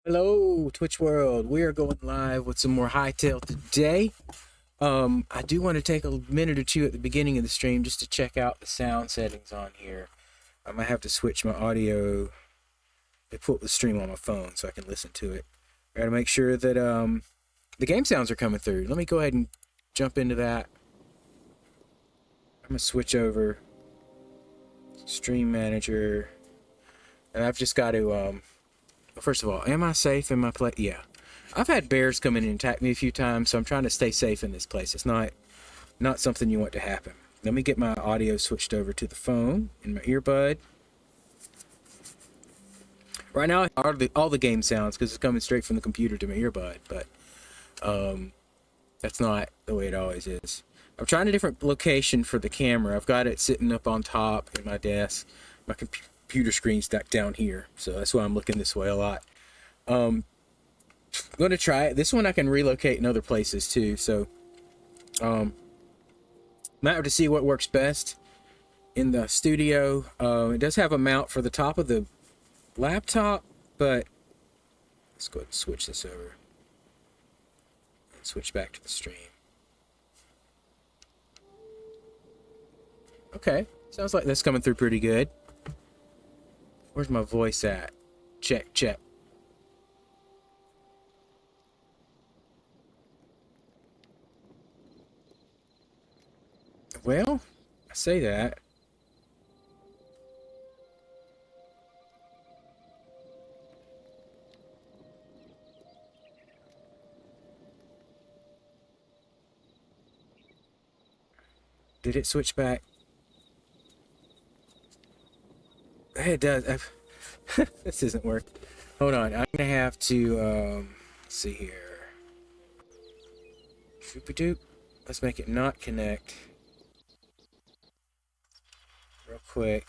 Hello, Twitch world. We are going live with some more Hytale today. I do want to take a minute or two at the beginning of the stream just to check out the sound settings on here. I might have to switch my audio. They put the stream on my phone so I can listen to it. I gotta make sure that the game sounds are coming through. Let me go ahead and jump into that. I'm gonna switch over stream manager, and I've just got to first of all, am I safe in my place? Yeah. I've had bears come in and attack me a few times, so I'm trying to stay safe in this place. It's not something you want to happen. Let me get my audio switched over to the phone in my earbud. Right now, all the game sounds because it's coming straight from the computer to my earbud, but that's not the way it always is. I'm trying a different location for the camera. I've got it sitting up on top in my desk. My computer screen's stuck down here, so that's why I'm looking this way a lot. I'm going to try it. This one I can relocate in other places too, so might have to see what works best in the studio. It does have a mount for the top of the laptop, but let's go ahead and switch this over and switch back to the stream. Okay, sounds like that's coming through pretty good. Where's my voice at? Check, check. Well, I say that. Did it switch back? It does. This isn't working. Hold on. I'm gonna have to let's see here. Shoop-a-doop. Let's make it not connect. Real quick.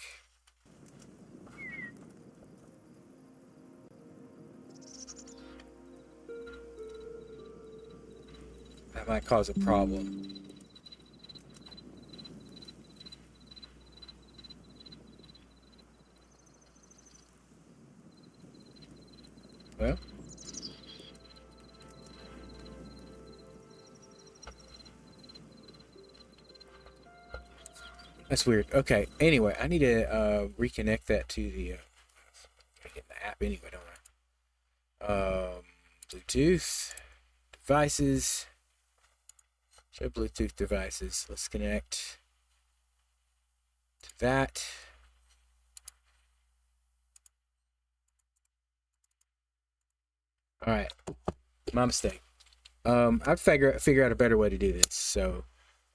That might cause a problem. Well, that's weird. Okay, anyway, I need to reconnect that to the get the app anyway, don't I? Bluetooth devices. Show Bluetooth devices. Let's connect to that. All right, my mistake. I'd figure out a better way to do this. So,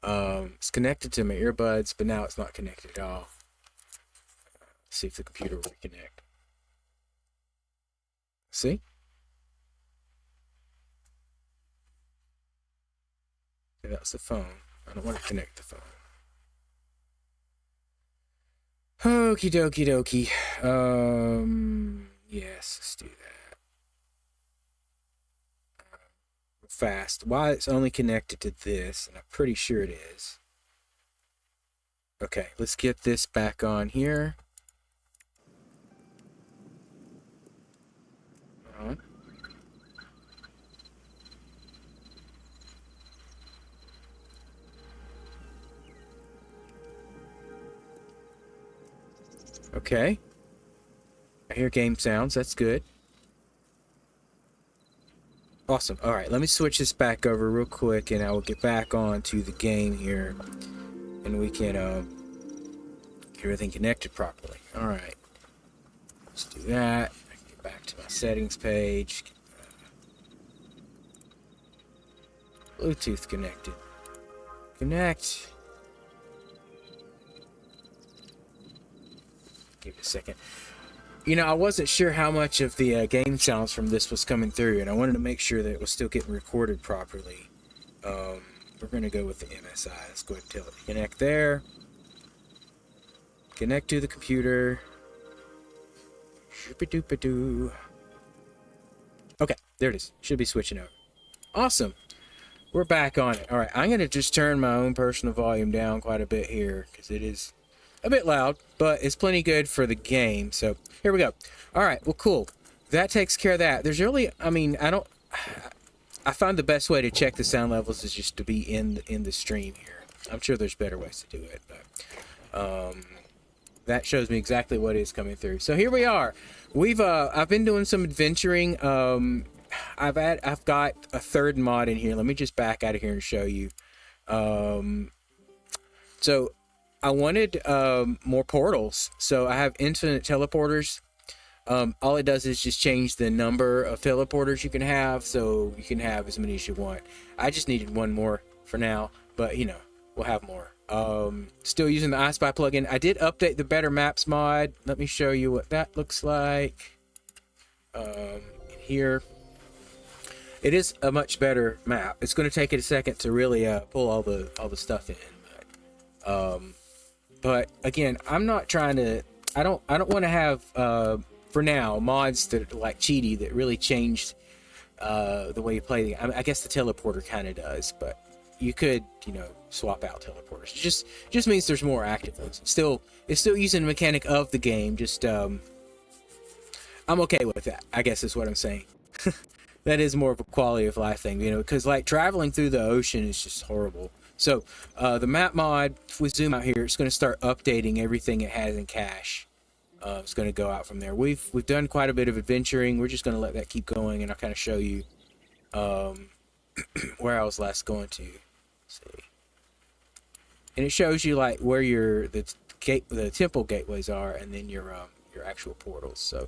it's connected to my earbuds, but now it's not connected at all. Let's see if the computer will reconnect. See? Okay, that's the phone. I don't want to connect the phone. Okie dokie dokie. Yes, let's do that. Fast. Why it's only connected to this, and I'm pretty sure it is. Okay, let's get this back on here. Okay. I hear game sounds. That's good. Awesome. All right, let me switch this back over real quick, and I will get back on to the game here, and we can get everything connected properly. All right, let's do that. I can get back to my settings page. Bluetooth connected. Connect. Give it a second. You know, I wasn't sure how much of the game sounds from this was coming through, and I wanted to make sure that it was still getting recorded properly. We're going to go with the MSI. Let's go ahead and tell it to connect there. Connect to the computer. Shoop-a-doop-a-doo. Okay, there it is. Should be switching over. Awesome. We're back on it. All right, I'm going to just turn my own personal volume down quite a bit here, because it is a bit loud, but it's plenty good for the game. So here we go. All right, well, cool. that takes care of that. There's really, I mean, I find the best way to check the sound levels is just to be in the stream here. I'm sure there's better ways to do it, but that shows me exactly what is coming through. So here we are. I've been doing some adventuring. I've got a third mod in here. Let me just back out of here and show you. So I wanted more portals. So I have infinite teleporters. All it does is just change the number of teleporters you can have, so you can have as many as you want. I just needed one more for now, but you know, we'll have more. Still using the I Spy plugin. I did update the Better Maps mod. Let me show you what that looks like. Here, it is a much better map. It's going to take it a second to really pull all the stuff in, but again, I'm not trying to. I don't want to have for now mods that are like cheaty that really changed the way you play. I guess the teleporter kind of does, but you could, you know, swap out teleporters. It just means there's more active ones. It's still using the mechanic of the game. Just I'm okay with that, I guess is what I'm saying. That is more of a quality of life thing, you know, because like traveling through the ocean is just horrible. So the map mod, if we zoom out here, it's going to start updating everything it has in cache. It's going to go out from there. We've done quite a bit of adventuring. We're just going to let that keep going, and I'll kind of show you where I was last going to. Let's see, and it shows you like where the temple gateways are, and then your actual portals. So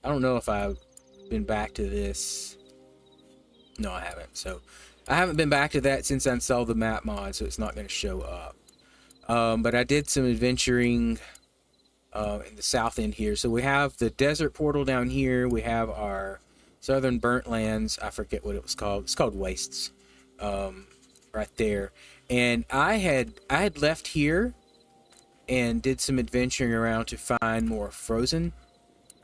I don't know if I've been back to this. No, I haven't. So I haven't been back to that since I installed the map mod, so it's not going to show up. But I did some adventuring in the south end here. So we have the desert portal down here. We have our southern burnt lands. I forget what it was called. It's called Wastes, right there. And I had left here and did some adventuring around to find more frozen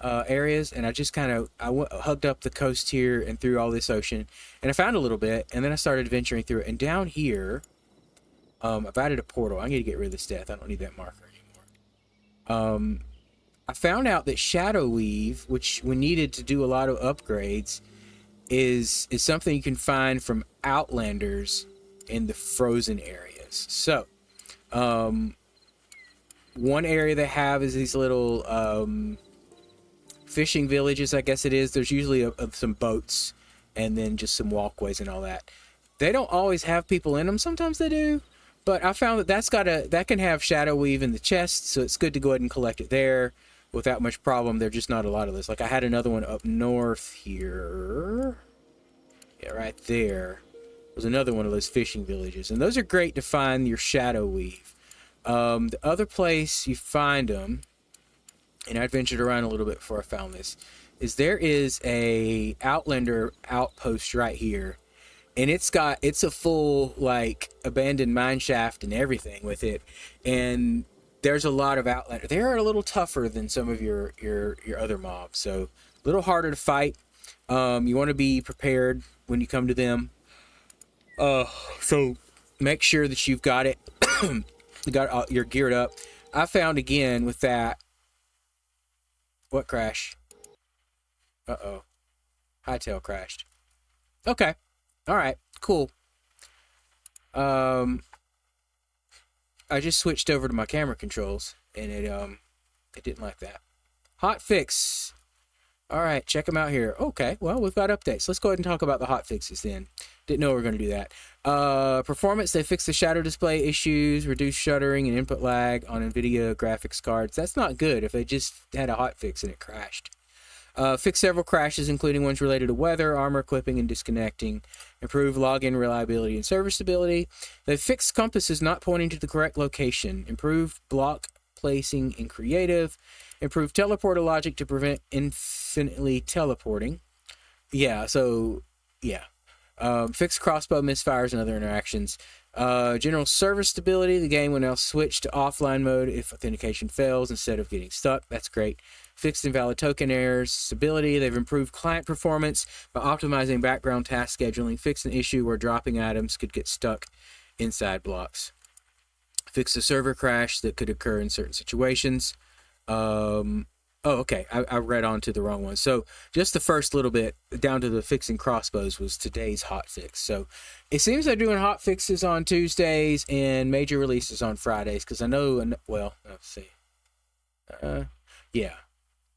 areas, and I just kind of hugged up the coast here and through all this ocean, and I found a little bit, and then I started adventuring through it. And down here, I've added a portal. I need to get rid of this death. I don't need that marker anymore. I found out that Shadow Weave, which we needed to do a lot of upgrades, is something you can find from Outlanders in the frozen areas. So one area they have is these little fishing villages, I guess it is. There's usually some boats and then just some walkways and all that. They don't always have people in them. Sometimes they do, but I found that that can have Shadow Weave in the chest, so it's good to go ahead and collect it there without much problem. There's just not a lot of this. Like I had another one up north here. Yeah, right there was another one of those fishing villages, and those are great to find your Shadow Weave. The other place you find them, and I adventured around a little bit before I found this, is there is a Outlander outpost right here, and it's a full like abandoned mine shaft and everything with it, and there's a lot of Outlander. They're a little tougher than some of your other mobs, so a little harder to fight. You want to be prepared when you come to them. So make sure that you've got it, you're geared up. I found again with that. What crash? Uh-oh. Hytale crashed. Okay. All right. Cool. I just switched over to my camera controls, and it didn't like that. Hot fix. All right, check them out here. Okay, well, we've got updates. Let's go ahead and talk about the hot fixes then. Didn't know we were going to do that. Performance, they fixed the shadow display issues, reduced shuddering and input lag on NVIDIA graphics cards. That's not good if they just had a hot fix and it crashed. Fixed several crashes, including ones related to weather, armor clipping, and disconnecting. Improved login reliability and server stability. They fixed compasses not pointing to the correct location. Improved block placing in creative. Improved teleporter logic to prevent infinitely teleporting. Yeah, so, yeah. Fixed crossbow misfires and other interactions. General server stability. The game will now switch to offline mode if authentication fails instead of getting stuck. That's great. Fixed invalid token errors. Stability. They've improved client performance by optimizing background task scheduling. Fixed an issue where dropping items could get stuck inside blocks. Fixed a server crash that could occur in certain situations. Oh, okay. I read on to the wrong one. So just the first little bit down to the fixing crossbows was today's hot fix. So it seems they're doing hot fixes on Tuesdays and major releases on Fridays. Because I know, well, let's see. Yeah,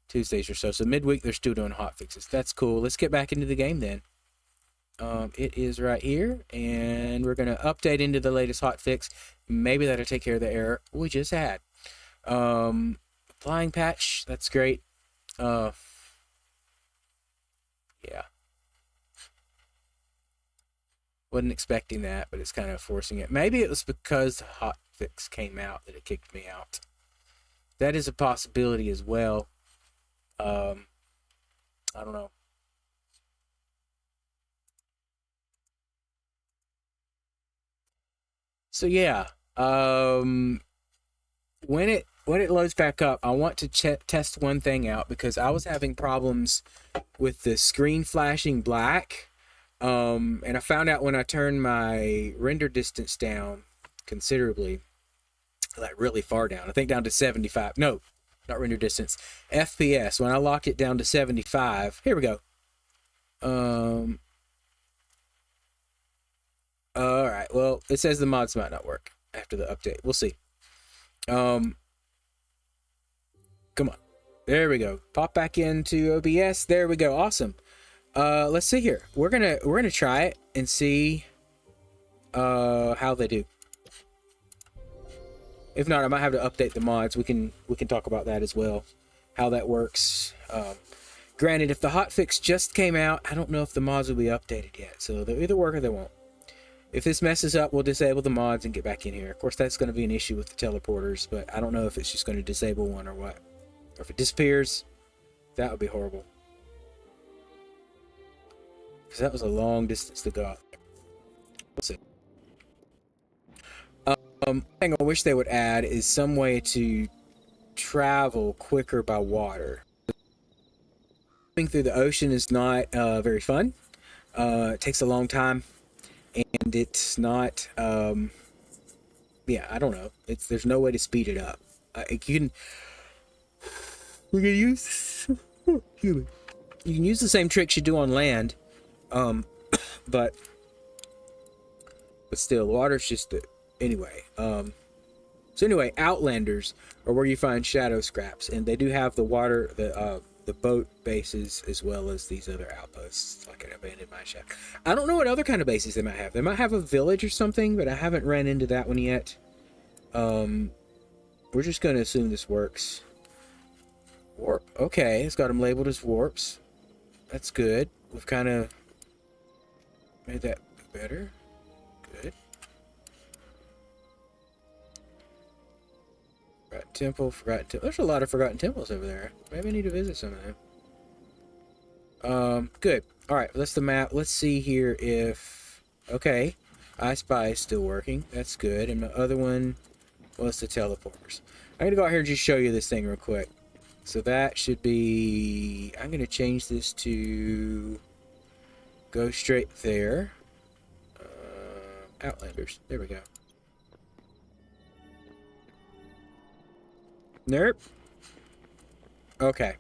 Tuesdays or so. So midweek they're still doing hot fixes. That's cool. Let's get back into the game then. It is right here, and we're gonna update into the latest hot fix. Maybe that'll take care of the error we just had. Flying patch, that's great. Yeah. Wasn't expecting that, but it's kind of forcing it. Maybe it was because the hotfix came out that it kicked me out. That is a possibility as well. I don't know. So yeah, when it loads back up, I want to test one thing out because I was having problems with the screen flashing black. And I found out when I turned my render distance down considerably, like really far down. I think down to 75. No, not render distance. FPS. When I locked it down to 75. Here we go. All right. Well, it says the mods might not work after the update. We'll see. Come on. There we go. Pop back into OBS. There we go. Awesome. Let's see here. We're gonna try it and see how they do. If not, I might have to update the mods. We can talk about that as well, how that works. Granted, if the hotfix just came out, I don't know if the mods will be updated yet. So they'll either work or they won't. If this messes up, we'll disable the mods and get back in here. Of course, that's going to be an issue with the teleporters, but I don't know if it's just going to disable one or what. Or if it disappears, that would be horrible. Because that was a long distance to go out there. We'll see. Thing I wish they would add is some way to travel quicker by water. Going through the ocean is not very fun. It takes a long time. And it's not, yeah, I don't know. There's no way to speed it up. You can use, you can use the same tricks you do on land, but still, water's just anyway. So anyway, Outlanders are where you find shadow scraps, and they do have the water, the boat bases as well as these other outposts, like an abandoned mine shaft. I don't know what other kind of bases they might have. They might have a village or something, but I haven't ran into that one yet. We're just going to assume this works. Warp. Okay, it's got them labeled as warps. That's good. We've kind of made that better. Good. Forgotten Temple, Forgotten Temple. There's a lot of Forgotten Temples over there. Maybe I need to visit some of them. Good. Alright, that's the map. Let's see here if... Okay. I Spy is still working. That's good. And the other one was the teleporters. I'm going to go out here and just show you this thing real quick. So that should be... I'm going to change this to... Go straight there. Outlanders. There we go. Nope. Okay.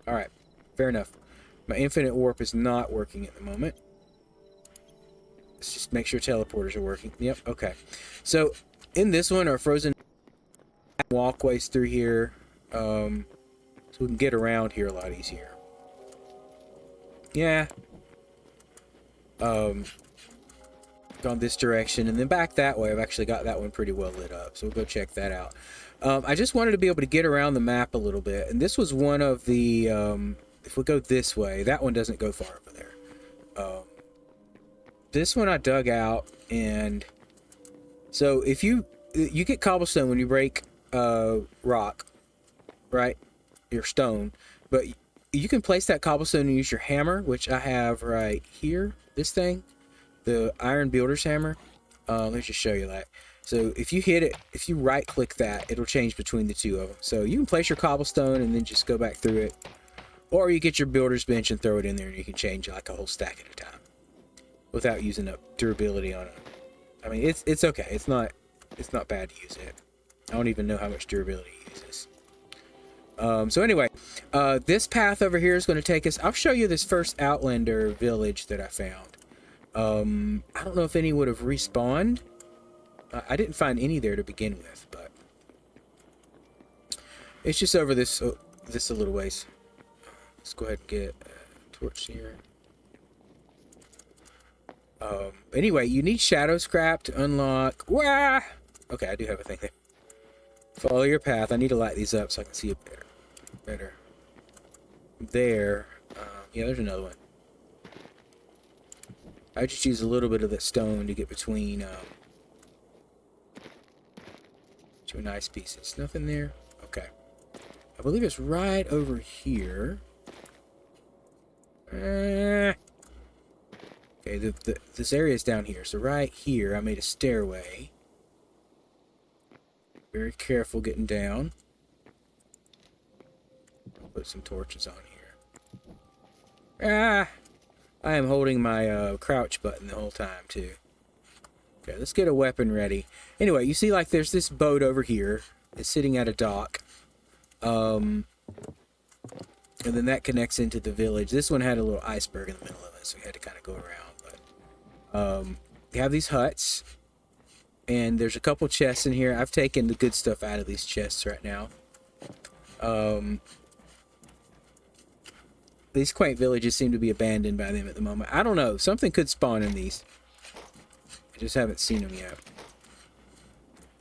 Alright. Fair enough. My infinite warp is not working at the moment. Let's just make sure teleporters are working. Yep, okay. So, in this one are frozen walkways through here. So we can get around here a lot easier. Yeah. Gone this direction and then back that way. I've actually got that one pretty well lit up, so we'll go check that out. I just wanted to be able to get around the map a little bit, and this was one of the if we go this way, that one doesn't go far over there. This one I dug out, and so if you get cobblestone when you break rock, right, your stone, but you can place that cobblestone and use your hammer, which I have right here, this thing, the iron builder's hammer. Let me just show you that. So if you hit it, if you right click that, it'll change between the two of them. So you can place your cobblestone and then just go back through it, or you get your builder's bench and throw it in there and you can change like a whole stack at a time without using up durability on it. I mean, it's okay. It's not bad to use it. I don't even know how much durability it uses. So anyway, this path over here is going to take us. I'll show you this first Outlander village that I found. I don't know if any would have respawned. I didn't find any there to begin with, but it's just over this a little ways. Let's go ahead and get a torch here. Anyway, you need shadow scrap to unlock. Wah! Okay, I do have a thing there. Follow your path. I need to light these up so I can see it better. There. Yeah, there's another one. I just use a little bit of that stone to get between two nice pieces. Nothing there? Okay. I believe it's right over here. Okay, this area is down here. So right here, I made a stairway. Very careful getting down. I'll put some torches on here. I am holding my crouch button the whole time, too. Okay, let's get a weapon ready. Anyway, you see, like, there's this boat over here. It's sitting at a dock. And then that connects into the village. This one had a little iceberg in the middle of it, so we had to kind of go around. But you have these huts. And there's a couple chests in here. I've taken the good stuff out of these chests right now. These quaint villages seem to be abandoned by them at the moment. I don't know. Something could spawn in these. I just haven't seen them yet.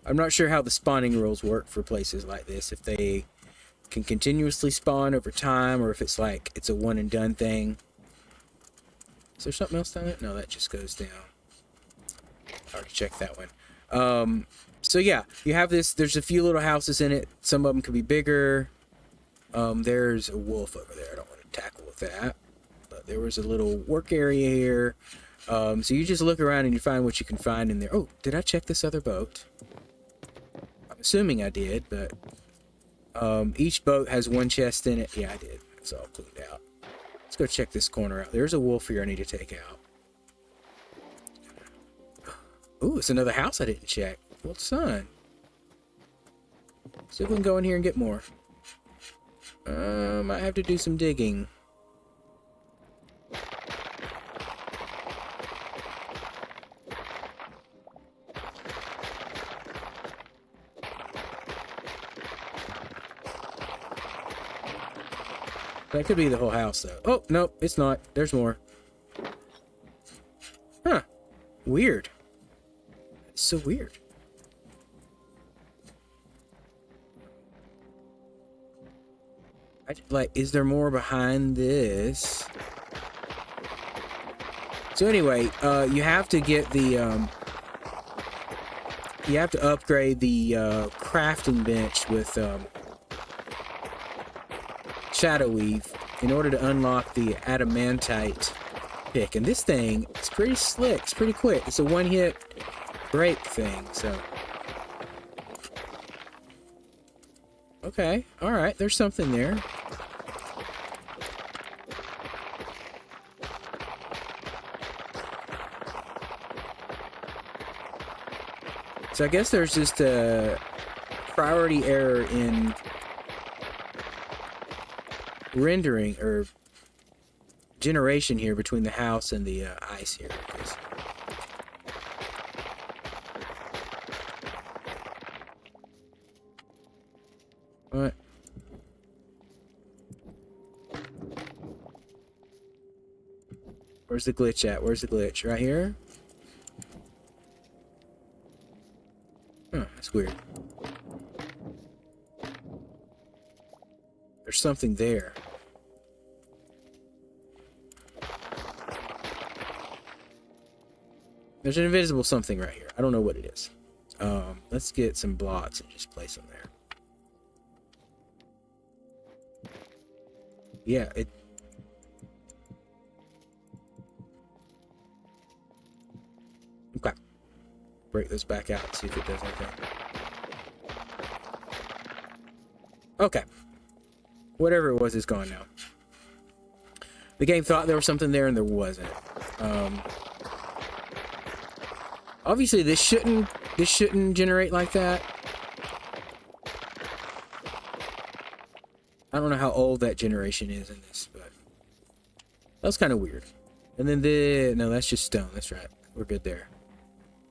I'm not sure how the spawning rules work for places like this. If they can continuously spawn over time, or if it's like it's a one and done thing. Is there something else down there? No, that just goes down. I already checked that one. So yeah, you have this. There's a few little houses in it. Some of them could be bigger. There's a wolf over there. I don't want to tackle with that. But there was a little work area here. So you just look around and you find what you can find in there. Oh, did I check this other boat? I'm assuming I did, but each boat has one chest in it. Yeah, I did. It's all cleaned out. Let's go check this corner out. There's a wolf here I need to take out. Ooh, it's another house I didn't check. Well, son. See if we can go in here and get more. Might have to do some digging. That could be the whole house, though. Oh, no, it's not. There's more. Huh. Weird. It's so weird. Like, is there more behind this? So anyway, you have to get the, you have to upgrade the, crafting bench with, Shadow Weave in order to unlock the adamantite pick. And this thing is pretty slick. It's pretty quick. It's a one-hit break thing, so. Okay, alright, there's something there. So I guess there's just a priority error in rendering or generation here between the house and the ice here. What? Where's the glitch at? Where's the glitch? Right here? Huh, that's weird. There's something there. There's an invisible something right here. I don't know what it is. Let's get some blocks and just place them there. Yeah, it... Okay. Break those back out and see if it does anything. Okay. Whatever it was is gone now. The game thought there was something there and there wasn't. Obviously this shouldn't generate like that. I don't know how old that generation is in this, but that was kind of weird. And then no, that's just stone. That's right. We're good there.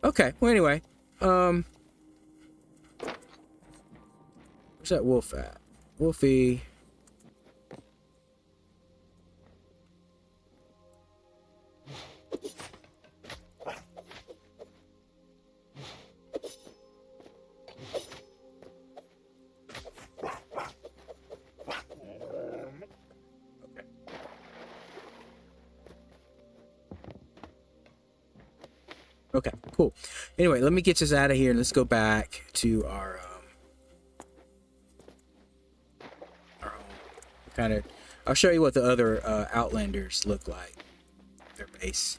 Okay. Well, anyway, where's that wolf at? Wolfie. Okay, cool. Anyway, let me get this out of here and let's go back to our home. Kind of, I'll show you what the other Outlanders look like. Their base.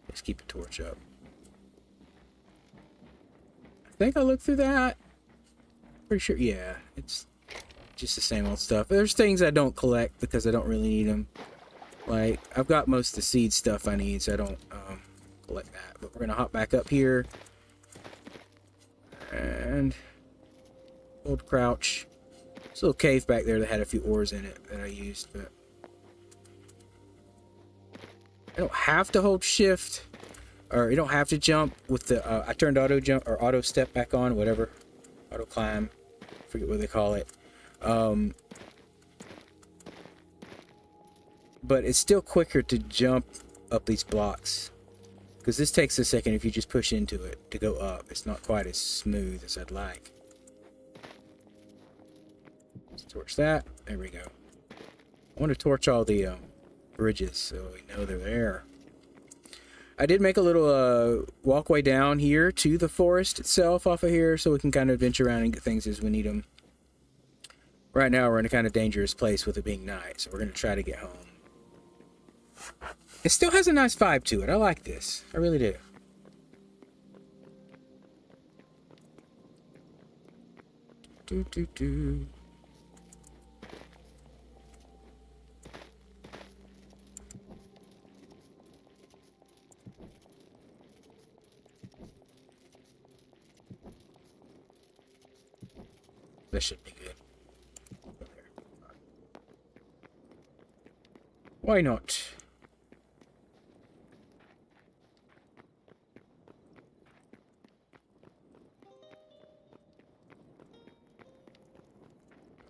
Let's keep a torch up. I think I looked through that. Pretty sure, yeah, it's just the same old stuff. There's things I don't collect because I don't really need them. Like, I've got most of the seed stuff I need, so I don't collect that. But we're going to hop back up here. And hold crouch. There's a little cave back there that had a few ores in it that I used, but I don't have to hold shift, or you don't have to jump with the, I turned auto jump, or auto step back on, whatever. Auto climb. Forget what they call it. But it's still quicker to jump up these blocks. Because this takes a second if you just push into it to go up. It's not quite as smooth as I'd like. Let's torch that. There we go. I want to torch all the bridges so we know they're there. I did make a little walkway down here to the forest itself off of here so we can kind of venture around and get things as we need them. Right now we're in a kind of dangerous place with it being night, so we're going to try to get home. It still has a nice vibe to it. I like this. I really do. That should be good. Why not?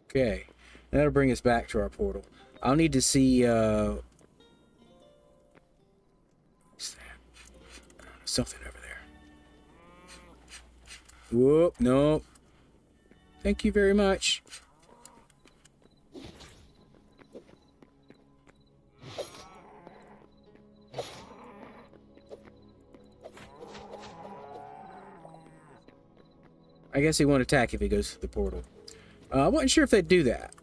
Okay, and that'll bring us back to our portal. I'll need to see, what's that? Something over there. Whoop, no. Thank you very much. I guess he won't attack if he goes through the portal. I wasn't sure if they'd do that.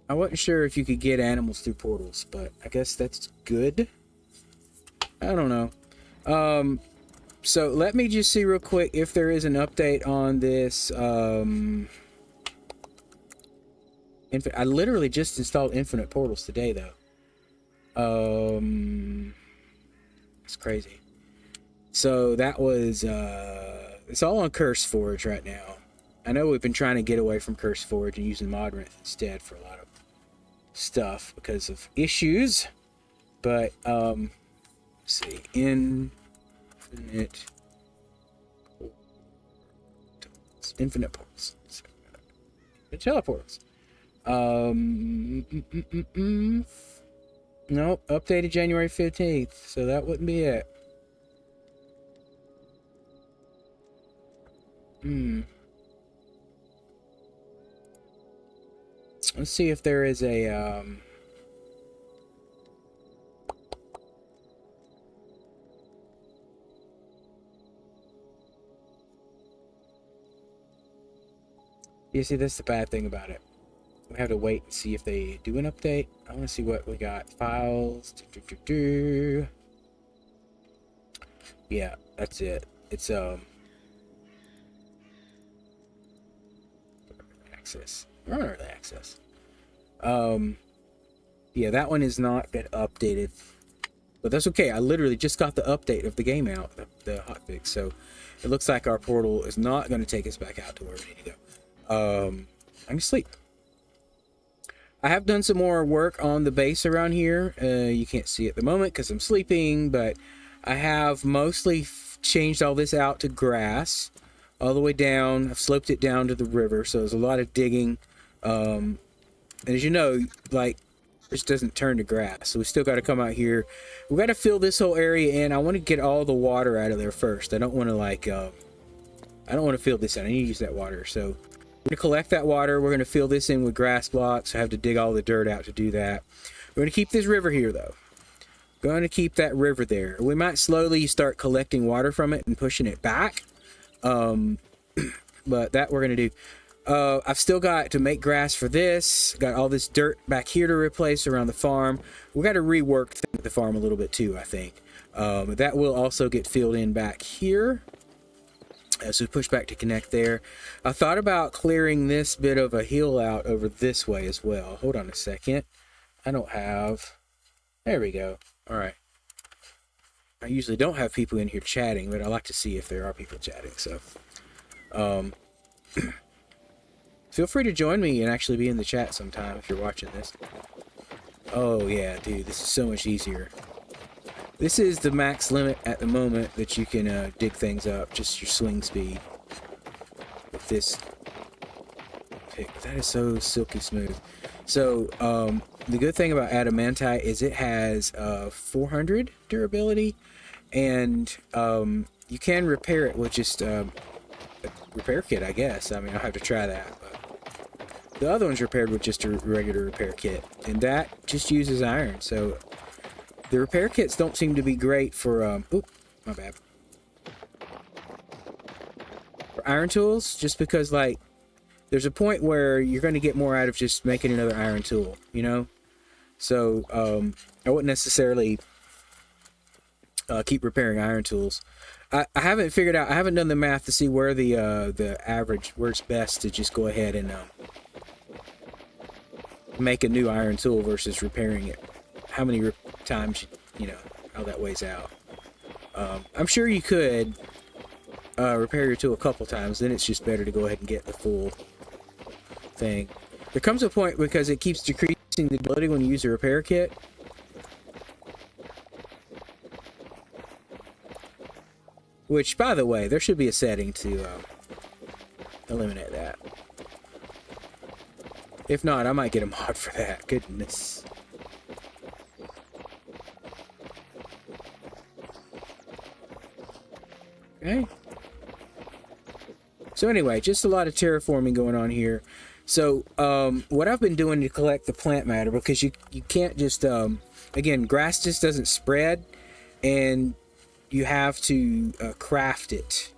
I wasn't sure if you could get animals through portals, but I guess that's good. I don't know. So let me just see real quick if there is an update on this. I literally just installed infinite portals today, though. It's crazy. So that was, it's all on Curse Forge right now. I know we've been trying to get away from Curse Forge and using Modrinth instead for a lot of stuff because of issues. But, let's see, infinite portals. Teleportals. Nope, updated January 15th, so that wouldn't be it. Let's see if there is a, you see, that's the bad thing about it. We have to wait and see if they do an update. I want to see what we got. Files. Yeah, that's it. It's, access. Or not really access. Yeah, that one is not been updated. But that's okay. I literally just got the update of the game out, the hotfix. So it looks like our portal is not going to take us back out to where we need to go. I can sleep. I have done some more work on the base around here. You can't see at the moment because I'm sleeping, but I have mostly changed all this out to grass all the way down. I've sloped it down to the river, so there's a lot of digging. And as you know, like, this doesn't turn to grass, so we still got to come out here. We got to fill this whole area in. I want to get all the water out of there first. I don't want to like, I don't want to fill this in. I need to use that water, so we're going to collect that water. We're going to fill this in with grass blocks. I have to dig all the dirt out to do that. We're going to keep this river here, though. Going to keep that river there. We might slowly start collecting water from it and pushing it back. But that we're going to do. I've still got to make grass for this. Got all this dirt back here to replace around the farm. We got to rework the farm a little bit too, I think. That will also get filled in back here. So push back to connect there. I thought about clearing this bit of a hill out over this way as well. Hold on a second. I don't have... There we go. All right. I usually don't have people in here chatting, but I like to see if there are people chatting. So, feel free to join me and actually be in the chat sometime if you're watching this. Oh yeah, dude, this is so much easier. This is the max limit at the moment that you can dig things up, just your swing speed. With this pick, that is so silky smooth. So, the good thing about adamantite is it has 400 durability, and you can repair it with just a repair kit, I guess. I mean, I'll have to try that. But the other one's repaired with just a regular repair kit, and that just uses iron. So the repair kits don't seem to be great for oop, my bad. For iron tools, just because like there's a point where you're going to get more out of just making another iron tool, you know? So I wouldn't necessarily keep repairing iron tools. I haven't figured out, I haven't done the math to see where the average, where it's best to just go ahead and make a new iron tool versus repairing it. How many times, you know, how that weighs out. I'm sure you could repair your tool a couple times, then it's just better to go ahead and get the full thing. There comes a point because it keeps decreasing the ability when you use a repair kit. Which, by the way, there should be a setting to eliminate that. If not, I might get a mod for that. Goodness. Okay. So anyway, just a lot of terraforming going on here. So what I've been doing to collect the plant matter, because you can't just again, grass just doesn't spread, and you have to craft it.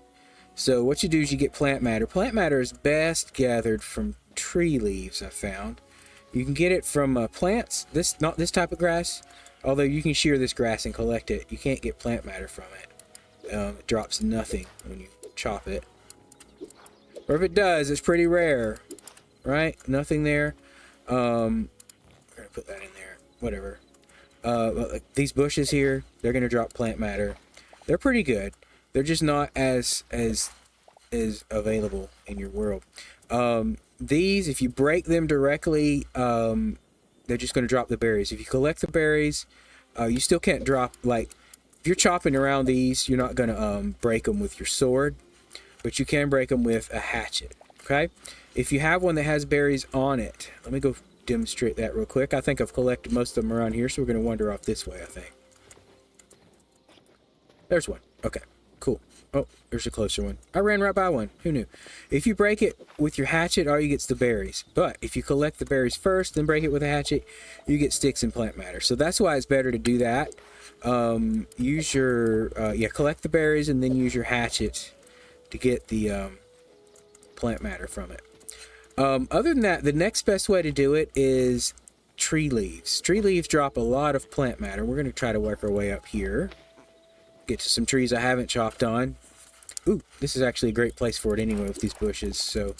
So what you do is you get plant matter. Plant matter is best gathered from tree leaves, I found. You can get it from plants, not this type of grass, although you can shear this grass and collect it. You can't get plant matter from it. It drops nothing when you chop it. Or if it does, it's pretty rare. Right? Nothing there. We're gonna put that in there. Whatever. Like these bushes here, they're gonna drop plant matter. They're pretty good. They're just not as available in your world. These, if you break them directly, they're just gonna drop the berries. If you collect the berries, you still can't drop, like, if you're chopping around these, you're not gonna break them with your sword, but you can break them with a hatchet. Okay? If you have one that has berries on it, let me go demonstrate that real quick. I think I've collected most of them around here, so we're going to wander off this way, I think. There's one. Okay, cool. Oh, there's a closer one. I ran right by one. Who knew? If you break it with your hatchet, all you get's the berries. But if you collect the berries first, then break it with a hatchet, you get sticks and plant matter. So that's why it's better to do that. Use your, collect the berries and then use your hatchet to get the plant matter from it. Other than that, the next best way to do it is tree leaves. Tree leaves drop a lot of plant matter. We're going to try to work our way up here. Get to some trees I haven't chopped on. Ooh, this is actually a great place for it anyway with these bushes. So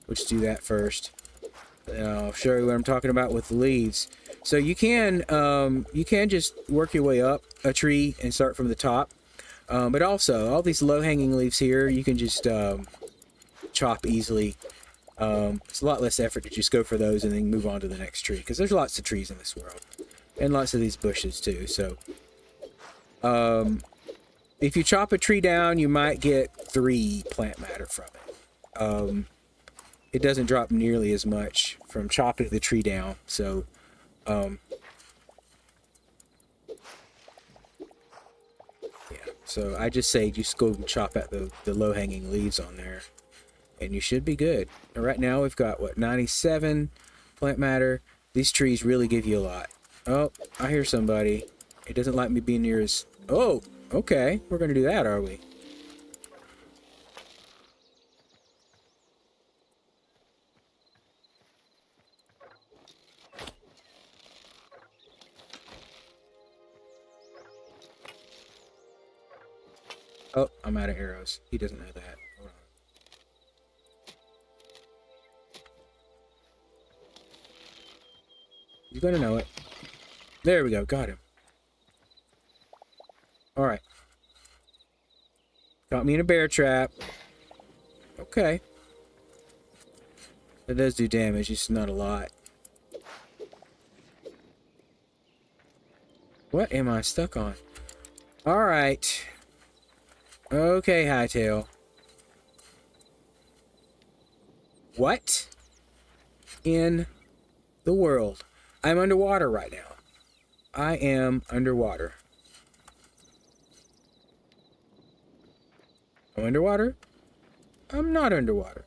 we'll just do that first. I'll show you what I'm talking about with the leaves. So you can just work your way up a tree and start from the top. But also, all these low-hanging leaves here, you can just chop easily. It's a lot less effort to just go for those and then move on to the next tree, because there's lots of trees in this world and lots of these bushes too. So if you chop a tree down, you might get 3 plant matter from it. It doesn't drop nearly as much from chopping the tree down. So yeah, so I just say just go and chop at the low-hanging leaves on there, and you should be good. And right now we've got, what, 97 plant matter. These trees really give you a lot. Oh, I hear somebody. It doesn't like me being near his... Oh, okay. We're going to do that, are we? Oh, I'm out of arrows. He doesn't know that. Hold on. He's gonna know it. There we go. Got him. Alright. Got me in a bear trap. Okay. That does do damage. It's not a lot. What am I stuck on? Alright. Okay, Hytale. What in the world? I'm underwater right now. I am underwater. I'm underwater? I'm not underwater.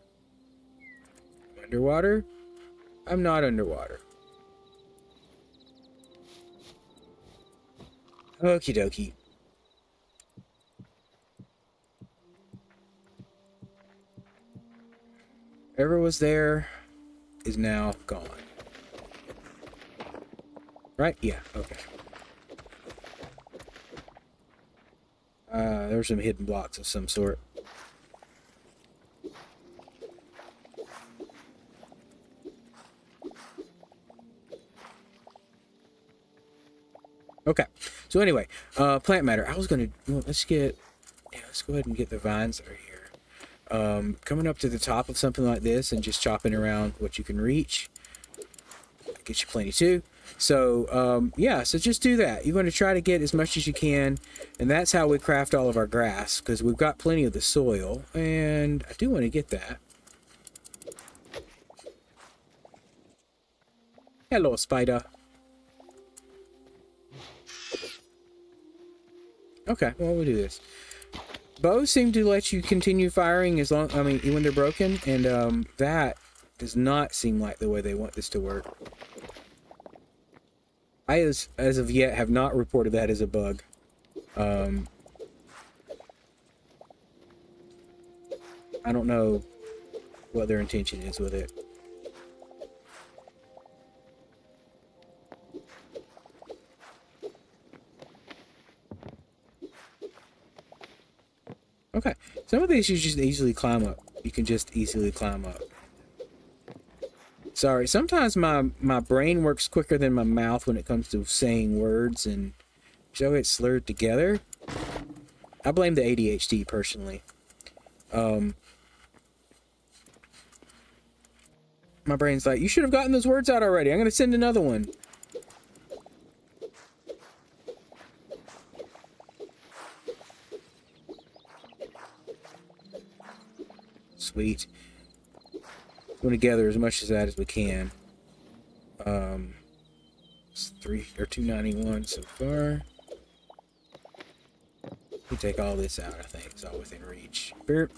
I'm underwater? I'm not underwater. Okie dokie. Whatever was there is now gone. Right? Yeah, okay. There's some hidden blocks of some sort. Okay. So anyway, plant matter. I was gonna, well, let's go ahead and get the vines that are here. Coming up to the top of something like this and just chopping around what you can reach. Get you plenty too. So yeah, so just do that. You're going to try to get as much as you can, and that's how we craft all of our grass, because we've got plenty of the soil, and I do want to get that. Hello, spider. Okay, well, we'll do this. Bows seem to let you continue firing as long, I mean, when they're broken, and that does not seem like the way they want this to work. I, as of yet, have not reported that as a bug. I don't know what their intention is with it. Okay, some of these you just easily climb up. You can just easily climb up. Sorry, sometimes my brain works quicker than my mouth when it comes to saying words, and so it's slurred together. I blame the ADHD personally. My brain's like, you should have gotten those words out already. I'm gonna send another one. Sweet. Going to gather as much of that as we can. It's 291 so far. We take all this out. I think it's all within reach. Burp.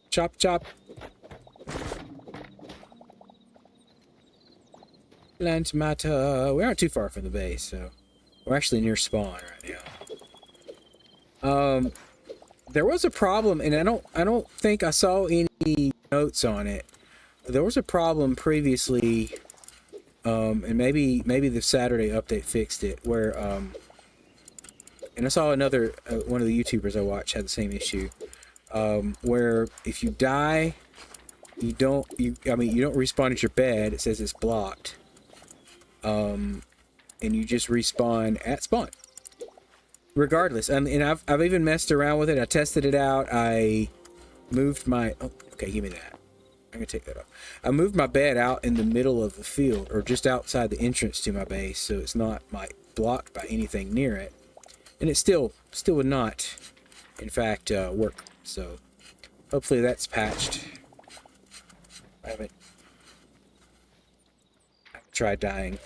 Chop, chop. Plant matter. We aren't too far from the base, so we're actually near spawn right now. There was a problem, and I don't think I saw any notes on it. There was a problem previously, and maybe the Saturday update fixed it, where and I saw another one of the YouTubers I watch had the same issue, where if you die, you don't respawn at your bed. It says it's blocked. and you just respawn at spawn. Regardless. And I've even messed around with it. I tested it out. I moved my... Oh, okay, give me that. I'm going to take that off. I moved my bed out in the middle of the field, or just outside the entrance to my base, so it's not like blocked by anything near it. And it still would not, in fact, work. So hopefully that's patched. I haven't tried dying.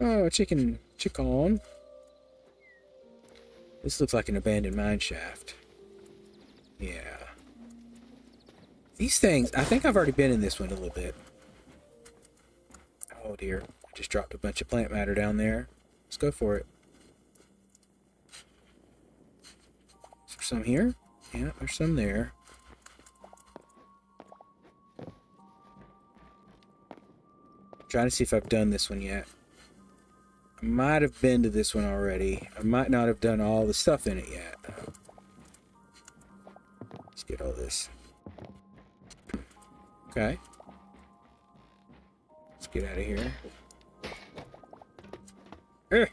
Oh, chicken. This looks like an abandoned mine shaft. Yeah. These things, I think I've already been in this one a little bit. Oh dear. I just dropped a bunch of plant matter down there. Let's go for it. Is there some here? Yeah, there's some there. Trying to see if I've done this one yet. I might have been to this one already. I might not have done all the stuff in it yet. Let's get all this. Okay. Let's get out of here. I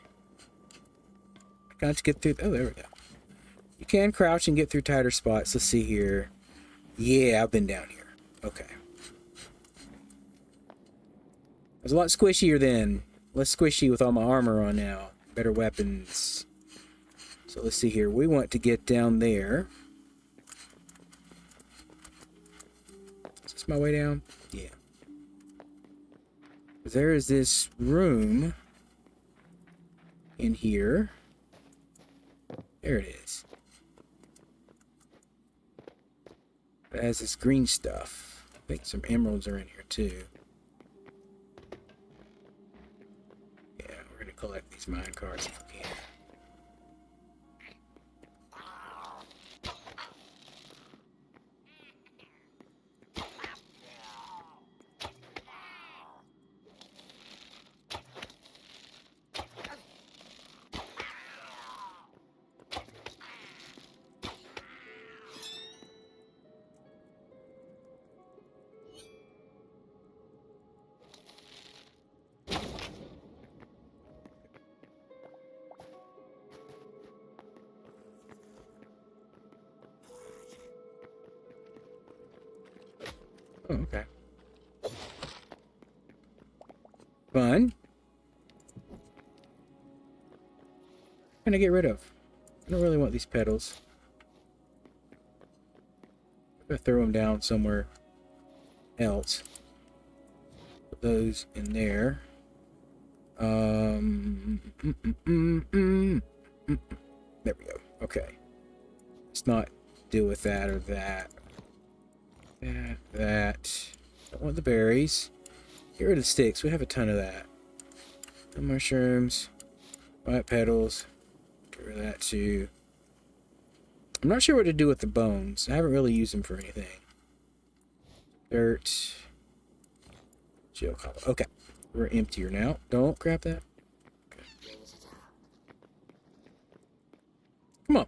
can't get through. Oh, there we go. You can crouch and get through tighter spots. Let's see here. Yeah, I've been down here. Okay. It was a lot squishier then. Less squishy with all my armor on now. Better weapons. So let's see here. We want to get down there. Is this my way down? Yeah. There is this room in here. There it is. It has this green stuff. I think some emeralds are in here too. Collect these mine cards if we can. Oh, okay. Fun. What can I get rid of? I don't really want these petals. I'm gonna throw them down somewhere else. Put those in there. There we go. Okay. Let's not deal with that or that. That. Don't want the berries. Get rid of the sticks. We have a ton of that. The mushrooms. White petals. Get rid of that too. I'm not sure what to do with the bones. I haven't really used them for anything. Dirt. Geo cobble. Okay. We're emptier now. Don't grab that. Okay. Come on.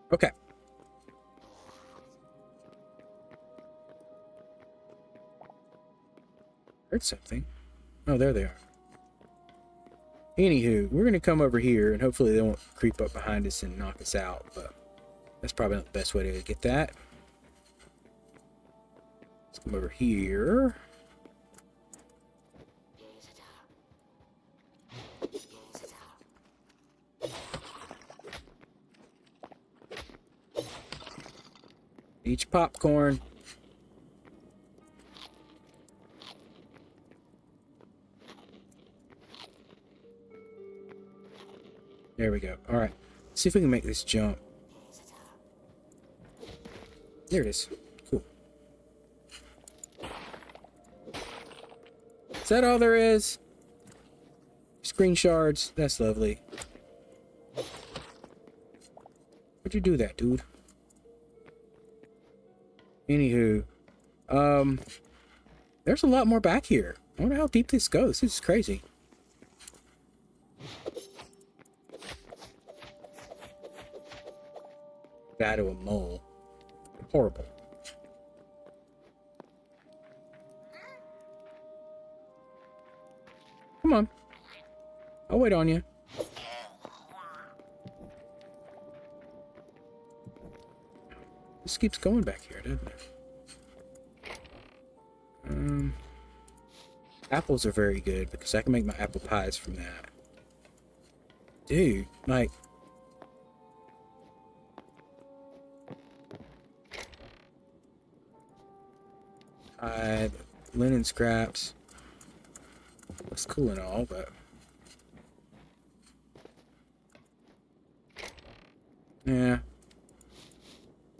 Okay. Heard something. Oh, there they are. Anywho, we're going to come over here, and hopefully they won't creep up behind us and knock us out, but that's probably not the best way to get that. Let's come over here. Each popcorn. There we go. All right. Let's see if we can make this jump. There it is. Cool. Is that all there is? Screen shards. That's lovely. What'd you do that, dude? Anywho, There's a lot more back here. I wonder how deep this goes. This is crazy. Die to a mole. Horrible. Come on. I'll wait on you. This keeps going back here, doesn't it? Apples are very good because I can make my apple pies from that. Dude, like... linen scraps. It's cool and all, but... yeah.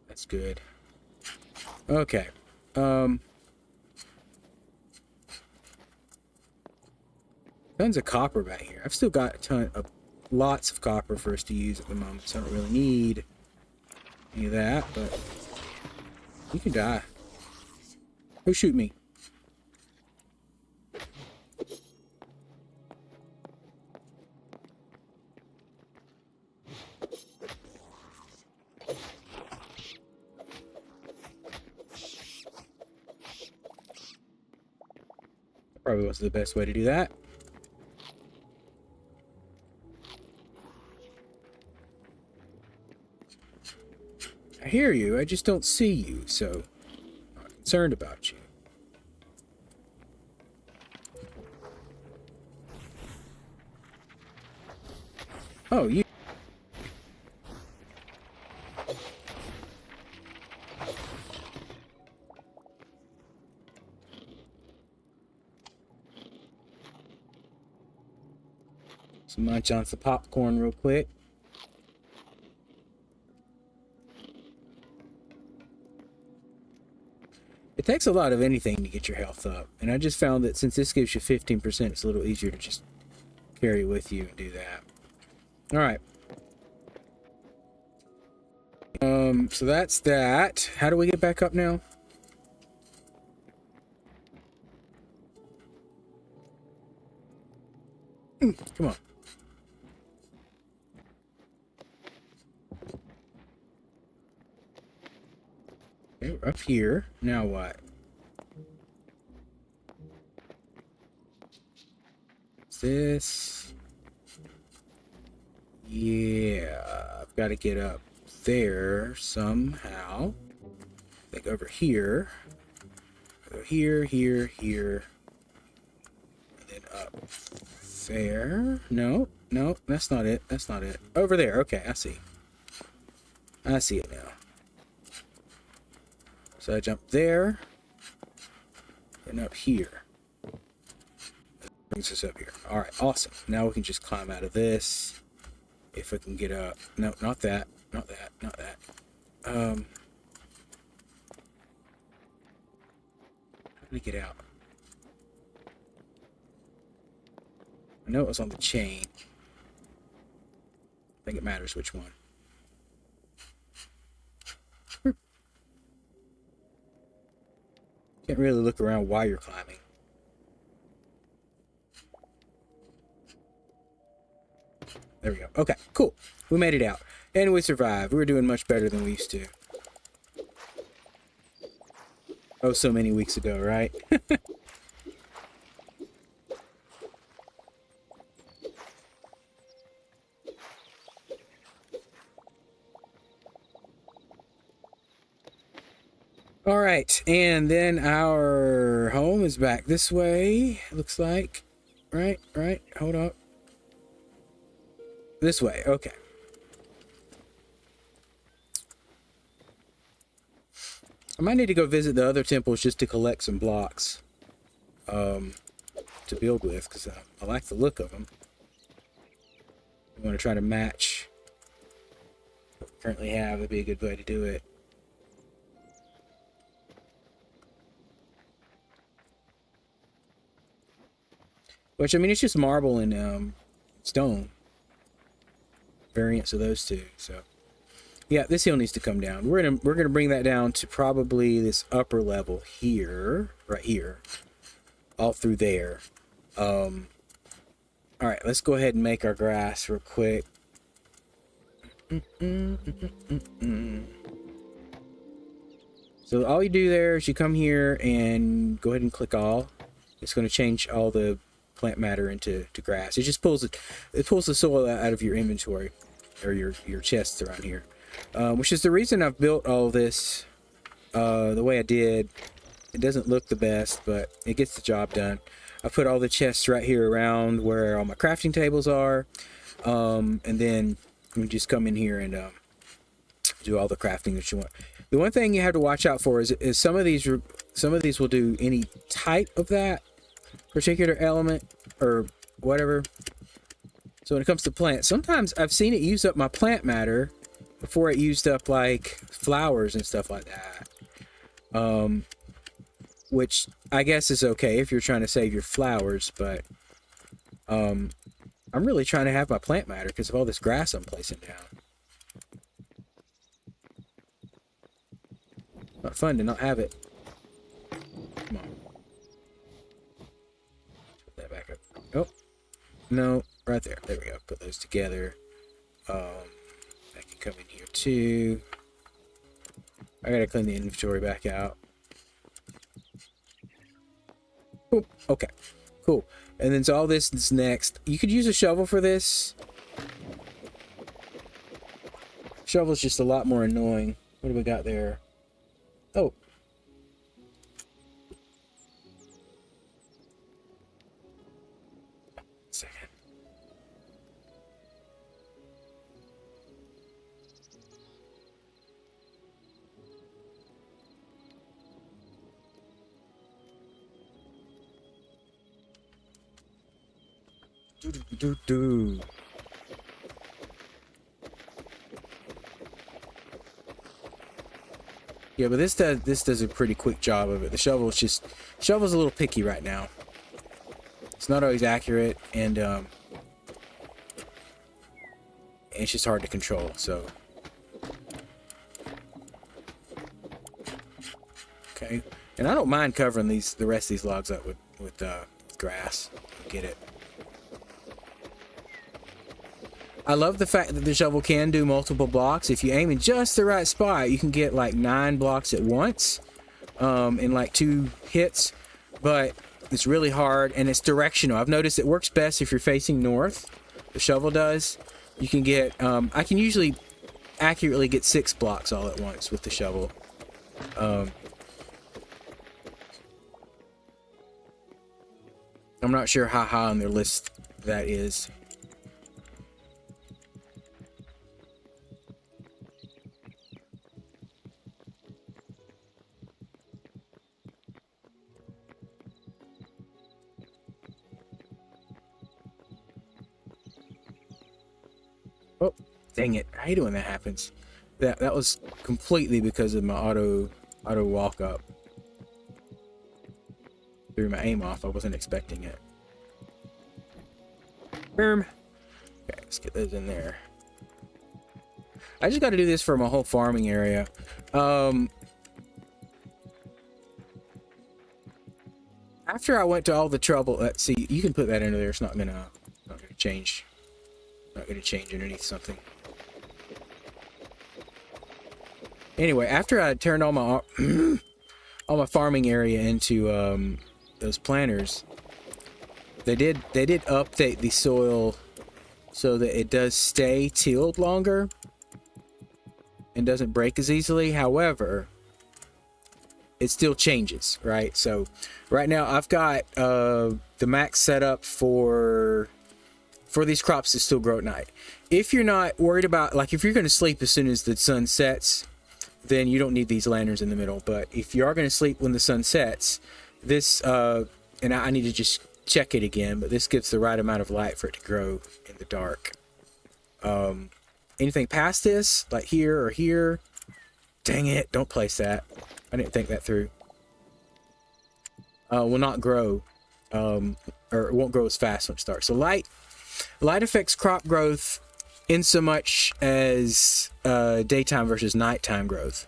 That's good. Okay. Tons of copper back here. I've still got lots of copper for us to use at the moment, so I don't really need any of that, but you can die. Who shoot me? Probably wasn't the best way to do that. I hear you, I just don't see you, so I'm not concerned about you. Oh, you. So munch on some popcorn real quick. It takes a lot of anything to get your health up, and I just found that since this gives you 15%, it's a little easier to just carry it with you and do that. Alright. So that's that. How do we get back up now? Come on. Okay, we're up here. Now what? What's this? Yeah, I've got to get up there somehow. I think over here. Go here, here, here. And then up there. No, no, that's not it. That's not it. Over there. Okay, I see. I see it now. So I jump there. And up here. That brings us up here. Alright, awesome. Now we can just climb out of this. If I can get up. No, not that. Not that. Not that. How do I get out? I know it was on the chain. I think it matters which one. Can't really look around while you're climbing. There we go. Okay, cool. We made it out. And we survived. We were doing much better than we used to. Oh, so many weeks ago, right? All right, and then our home is back this way, looks like. Right, hold up. This way, okay. I might need to go visit the other temples just to collect some blocks to build with, because I like the look of them. I want to try to match what we currently have. That'd be a good way to do it. Which, I mean, it's just marble and stone. Variants of those two, so... yeah, this hill needs to come down. We're gonna bring that down to probably this upper level here, right here. all through there. All right, let's go ahead and make our grass real quick. So all you do there is you come here and go ahead and click all. It's going to change all the plant matter into grass. It just pulls the soil out of your inventory or your chests around here, which is the reason I've built all this the way I did. It doesn't look the best, but it gets the job done. I put all the chests right here around where all my crafting tables are, and then you just come in here and do all the crafting that you want. The one thing you have to watch out for is some of these will do any type of that particular element or whatever. So when it comes to plants, sometimes I've seen it use up my plant matter before it used up like flowers and stuff like that. Which I guess is okay if you're trying to save your flowers, but I'm really trying to have my plant matter because of all this grass I'm placing down. Not fun to not have it. Come on. Put that back up. Oh, no, right there. There we go. Put those together. I can come in here too. I gotta clean the inventory back out. Ooh, okay, cool. And then so all this is next. You could use a shovel for this. Shovel's just a lot more annoying. What do we got there? Oh. Second. Do. Yeah, but this does a pretty quick job of it. The shovel's a little picky right now. It's not always accurate, and it's just hard to control. So, okay, and I don't mind covering the rest of these logs up with grass. Get it. I love the fact that the shovel can do multiple blocks. If you aim in just the right spot, you can get like 9 blocks at once in like 2 hits, but it's really hard and it's directional. I've noticed it works best if you're facing north. The shovel does. You can get, I can usually accurately get 6 blocks all at once with the shovel. I'm not sure how high on their list that is. Oh, dang it. I hate it when that happens. That was completely because of my auto walk up. Threw my aim off. I wasn't expecting it. Boom. Okay, let's get those in there. I just got to do this for my whole farming area. After I went to all the trouble, let's see, you can put that into there. It's not gonna change. Not gonna change underneath something. Anyway, after I turned all my all my farming area into those planters, they did update the soil so that it does stay tilled longer and doesn't break as easily. However, it still changes, right? So right now I've got the max set up for these crops to still grow at night. If you're not worried about, like, if you're going to sleep as soon as the sun sets, then you don't need these lanterns in the middle. But if you are going to sleep when the sun sets, this and I need to just check it again, but this gives the right amount of light for it to grow in the dark. Anything past this, like here or here, dang it, don't place that. I didn't think that through. Will not grow, or it won't grow as fast when it starts. So light affects crop growth in so much as daytime versus nighttime growth.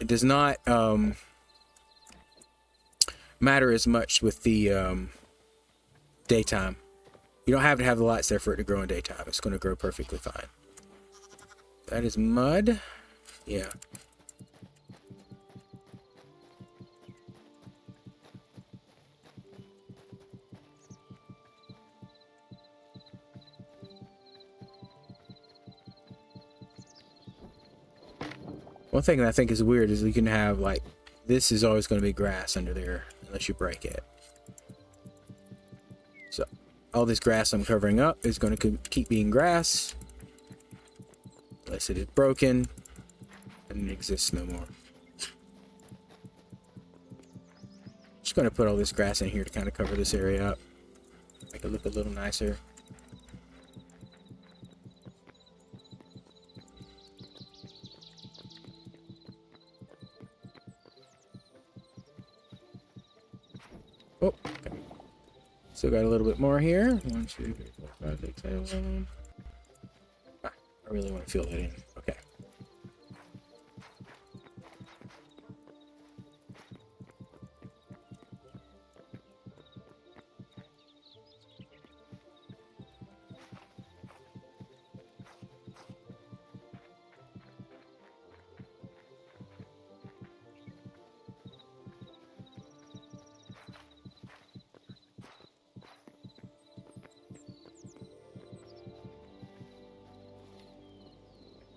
It does not matter as much with the daytime. You don't have to have the lights there for it to grow in daytime. It's going to grow perfectly fine. That is mud. Yeah. One thing that I think is weird is you can have, like, this is always going to be grass under there unless you break it. So, all this grass I'm covering up is going to keep being grass unless it is broken and it exists no more. Just going to put all this grass in here to kind of cover this area up, make it look a little nicer. Oh, okay. Still got a little bit more here. 1, 2, 3, 4, 5, 6, 7, 8. I really want to fill that in. Okay.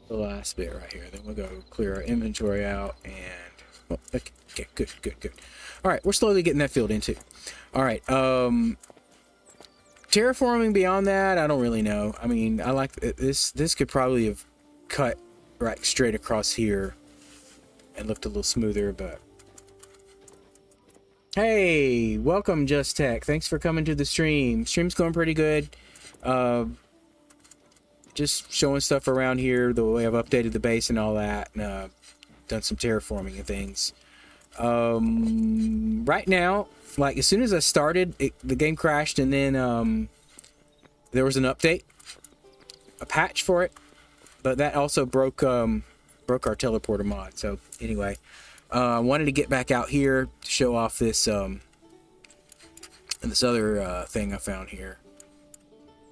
The last bit right here. Then we'll go clear our inventory out and... Oh, okay, good. All right, we're slowly getting that filled in too. All right, terraforming beyond that, I don't really know. I mean, I like this. This could probably have cut right straight across here and looked a little smoother, but... Hey, welcome, Just Tech. Thanks for coming to the stream. Stream's going pretty good. Just showing stuff around here, the way I've updated the base and all that, and done some terraforming and things. Right now, like as soon as I started, the game crashed, and then there was an update, a patch for it, but that also broke our teleporter mod. So anyway, I wanted to get back out here to show off this this other thing I found here.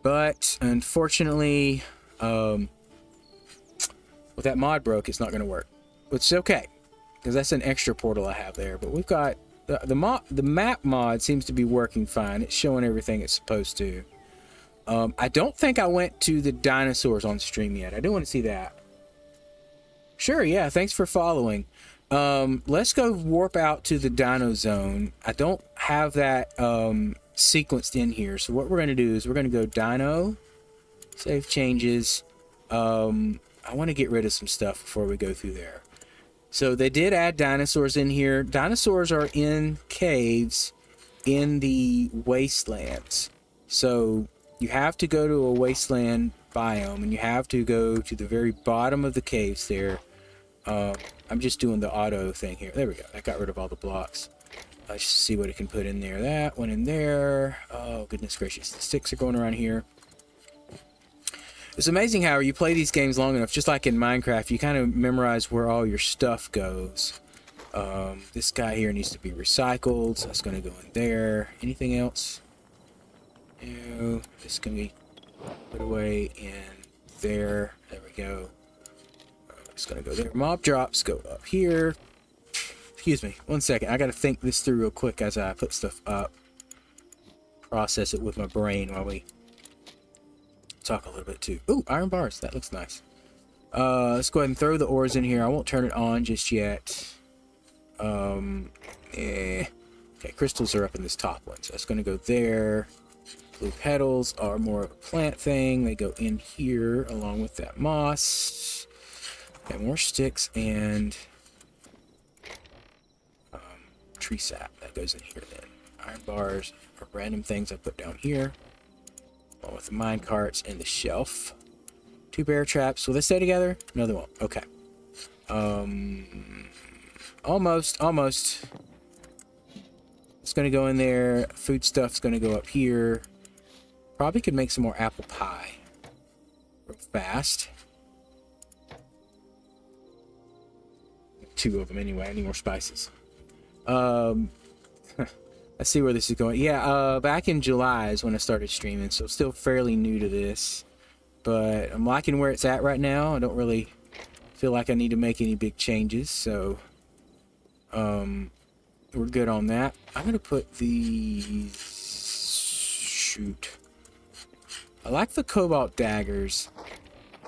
But unfortunately, with that mod broke, it's not going to work. Which is okay, because that's an extra portal I have there. But we've got the map mod seems to be working fine. It's showing everything it's supposed to. I don't think I went to the dinosaurs on stream yet. I do want to see that. Sure, yeah. Thanks for following. Let's go warp out to the dino zone. I don't have that sequenced in here, so what we're going to do is we're going to go dino, save changes. I want to get rid of some stuff before we go through there. So they did add dinosaurs in here. Dinosaurs are in caves in the wastelands, so you have to go to a wasteland biome, and you have to go to the very bottom of the caves there. I'm just doing the auto thing here. There we go. I got rid of all the blocks. Let's see what it can put in there. That went in there. Oh, goodness gracious. The sticks are going around here. It's amazing how you play these games long enough, just like in Minecraft, you kind of memorize where all your stuff goes. This guy here needs to be recycled, so that's going to go in there. Anything else? No. This can be put away in there. There we go. It's going to go there. Mob drops go up here. Excuse me, 1 second. I got to think this through real quick as I put stuff up. Process it with my brain while we talk a little bit too. Ooh, iron bars. That looks nice. Let's go ahead and throw the ores in here. I won't turn it on just yet. Okay, crystals are up in this top one, so that's going to go there. Blue petals are more of a plant thing. They go in here along with that moss. Okay, more sticks and tree sap that goes in here then. Iron bars are random things I put down here, along with the mine carts and the shelf. 2 bear traps. Will they stay together? No, they won't. Okay. Almost. It's gonna go in there. Food stuff's gonna go up here. Probably could make some more apple pie real fast. 2 of them anyway. I need more spices. Let's see where this is going. Yeah, back in July is when I started streaming, so still fairly new to this. But I'm liking where it's at right now. I don't really feel like I need to make any big changes, so we're good on that. I'm gonna put these. Shoot. I like the cobalt daggers.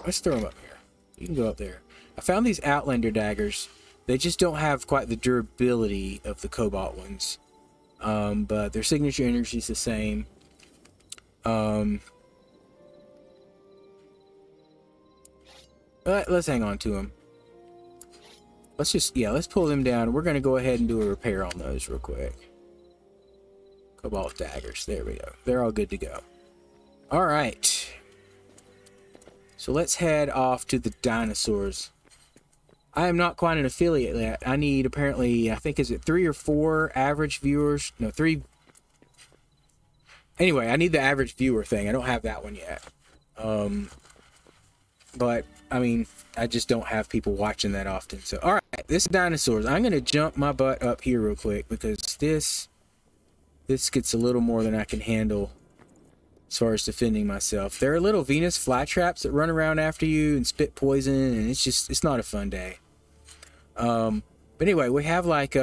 Let's throw them up here. You can go up there. I found these Outlander daggers. They just don't have quite the durability of the cobalt ones. But their signature energy is the same. But let's hang on to them. Let's pull them down. We're going to go ahead and do a repair on those real quick. Cobalt daggers. There we go. They're all good to go. All right. So let's head off to the dinosaurs. I am not quite an affiliate yet. I need apparently, I think, is it 3 or 4 average viewers? No, 3. Anyway, I need the average viewer thing. I don't have that one yet. But, I mean, I just don't have people watching that often. So, all right, this is dinosaurs. I'm going to jump my butt up here real quick because this gets a little more than I can handle as far as defending myself. There are little Venus flytraps that run around after you and spit poison, and it's not a fun day. But anyway, we have like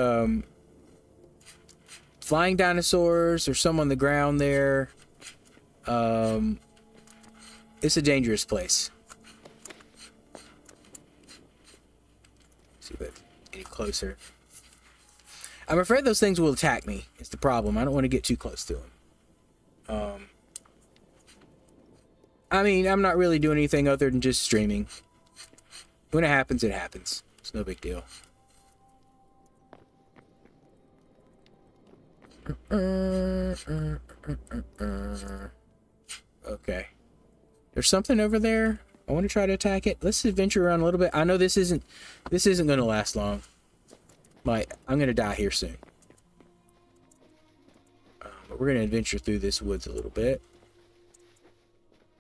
flying dinosaurs. There's some on the ground there. It's a dangerous place. Let's see if that's any closer. I'm afraid those things will attack me. It's the problem. I don't want to get too close to them. I mean, I'm not really doing anything other than just streaming. When it happens, it happens. It's no big deal. Okay. There's something over there. I want to try to attack it. Let's adventure around a little bit. I know this isn't going to last long. I'm going to die here soon. But we're going to adventure through this woods a little bit.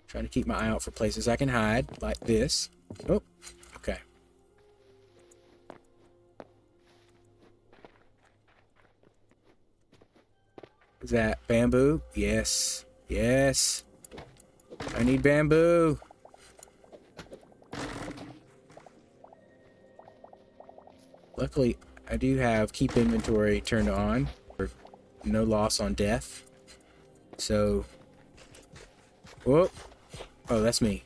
Trying to keep my eye out for places I can hide, like this. Oh, okay. Is that bamboo? Yes. Yes. I need bamboo. Luckily, I do have keep inventory turned on for no loss on death. So, whoop. Oh, that's me.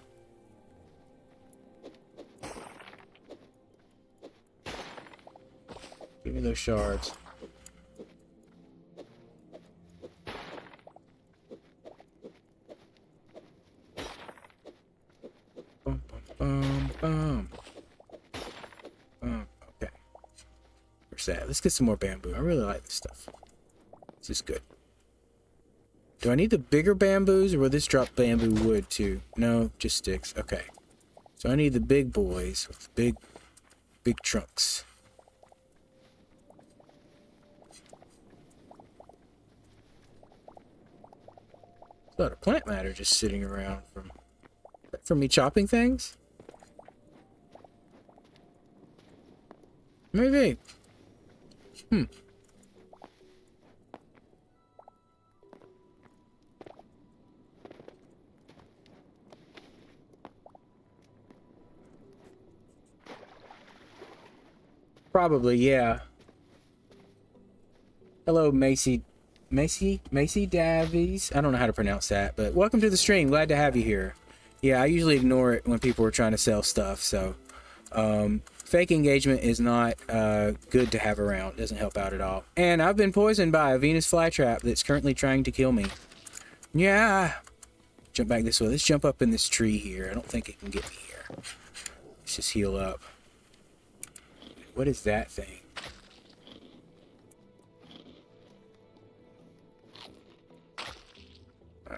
Give me those shards. Bum, bum, bum, bum. Okay. Where's that? Let's get some more bamboo. I really like this stuff. This is good. Do I need the bigger bamboos, or will this drop bamboo wood too? No, just sticks. Okay. So I need the big boys with the big trunks. There's a lot of plant matter just sitting around from me chopping things? Maybe. Probably, yeah. Hello, Macy Davies. I don't know how to pronounce that, but welcome to the stream. Glad to have you here. Yeah, I usually ignore it when people are trying to sell stuff, so fake engagement is not good to have around. Doesn't help out at all. And I've been poisoned by a Venus flytrap that's currently trying to kill me. Yeah. Jump back this way. Let's jump up in this tree here. I don't think it can get me here. Let's just heal up. What is that thing?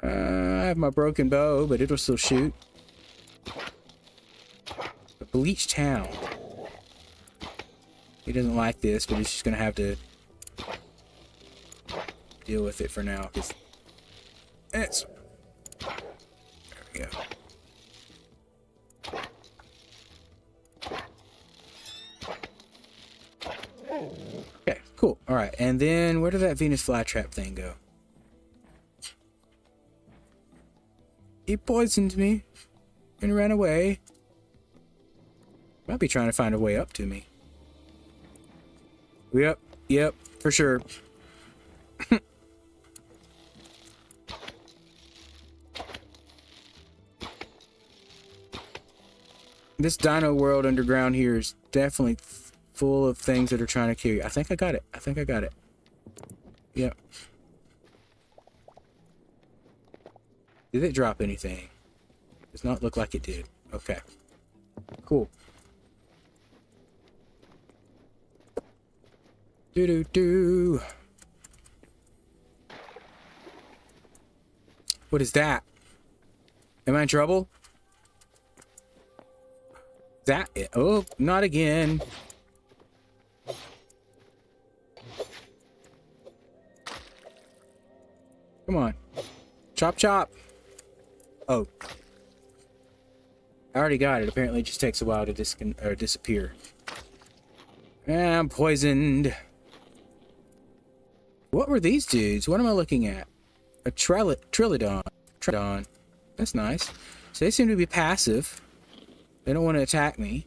I have my broken bow, but it'll still shoot. A bleached hound. He doesn't like this, but he's just gonna have to deal with it for now. Cause it's there we go. Okay, cool. Alright, and then where did that Venus flytrap thing go? He poisoned me and ran away. Might be trying to find a way up to me. Yep, for sure. This dino world underground here is definitely full of things that are trying to kill you. I think I got it. Yep. Did it drop anything? Does not look like it did. Okay. Cool. Do. What is that? Am I in trouble? That it? Oh, not again. Come on. Chop, chop. Oh. I already got it. Apparently it just takes a while to disappear. I'm poisoned. What were these dudes? What am I looking at? A Trilodon. That's nice. So they seem to be passive. They don't want to attack me.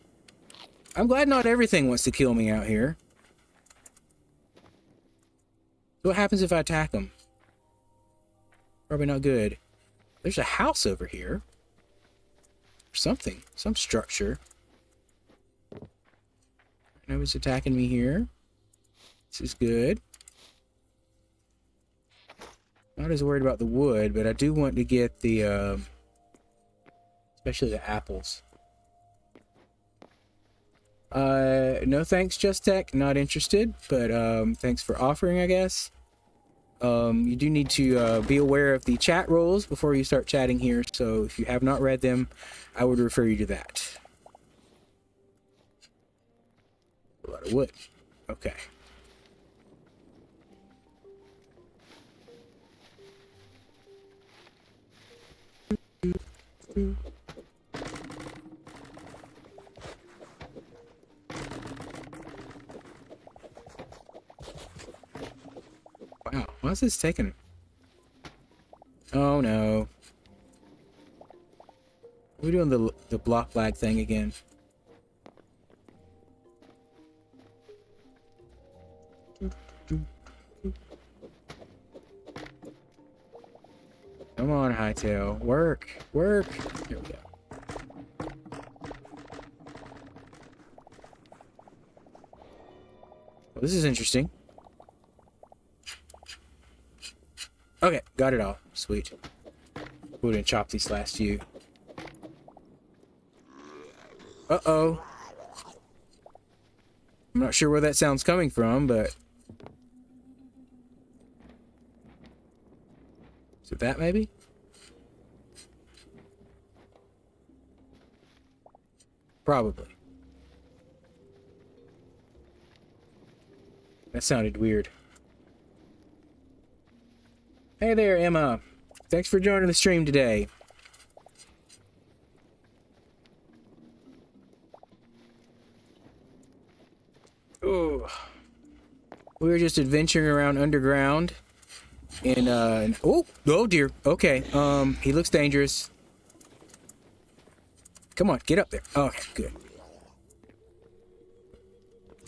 I'm glad not everything wants to kill me out here. So what happens if I attack them? Probably not good. There's a house over here. Something. Some structure. Nobody's attacking me here. This is good. Not as worried about the wood, but I do want to get the, especially the apples. No thanks, Just Tech. Not interested, but thanks for offering, I guess. You do need to be aware of the chat rules before you start chatting here, so if you have not read them, I would refer you to that. A lot of wood. Okay. Wow, why is this taking? Oh no. We're doing the block lag thing again. Come on, Hytale. Work. Here we go. Well, this is interesting. Okay, got it all. Sweet. We're gonna chop these last few. Uh-oh. I'm not sure where that sound's coming from, but... Is it that, maybe? Probably. That sounded weird. Hey there, Emma. Thanks for joining the stream today. Oh. We were just adventuring around underground. And, oh dear. Okay, he looks dangerous. Come on, get up there. Okay, good.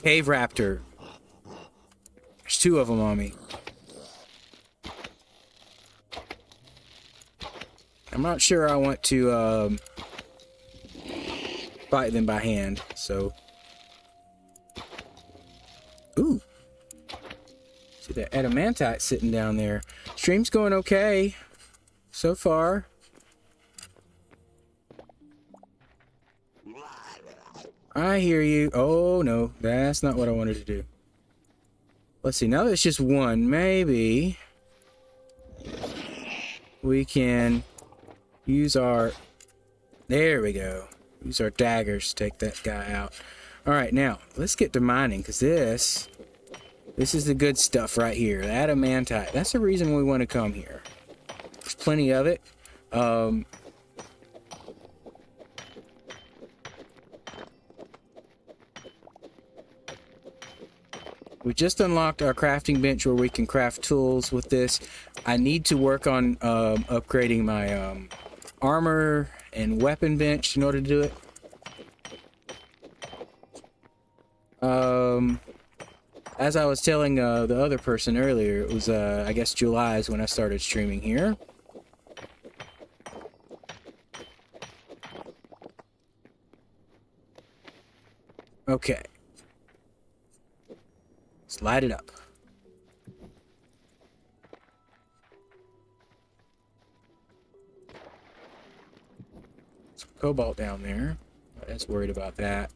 Cave raptor. There's two of them on me. I'm not sure I want to, fight them by hand, so... Ooh. See that adamantite sitting down there. Stream's going okay so far. I hear you. Oh no, that's not what I wanted to do. Let's see, now that it's just one, maybe we can use our... There we go. Use our daggers to take that guy out. Alright, now, let's get to mining, because this is the good stuff right here. The adamantite. That's the reason we want to come here. There's plenty of it. We just unlocked our crafting bench where we can craft tools with this. I need to work on upgrading my armor and weapon bench in order to do it. As I was telling the other person earlier, it was I guess July is when I started streaming here. Okay. Let's light it up. Some cobalt down there. Not as worried about that.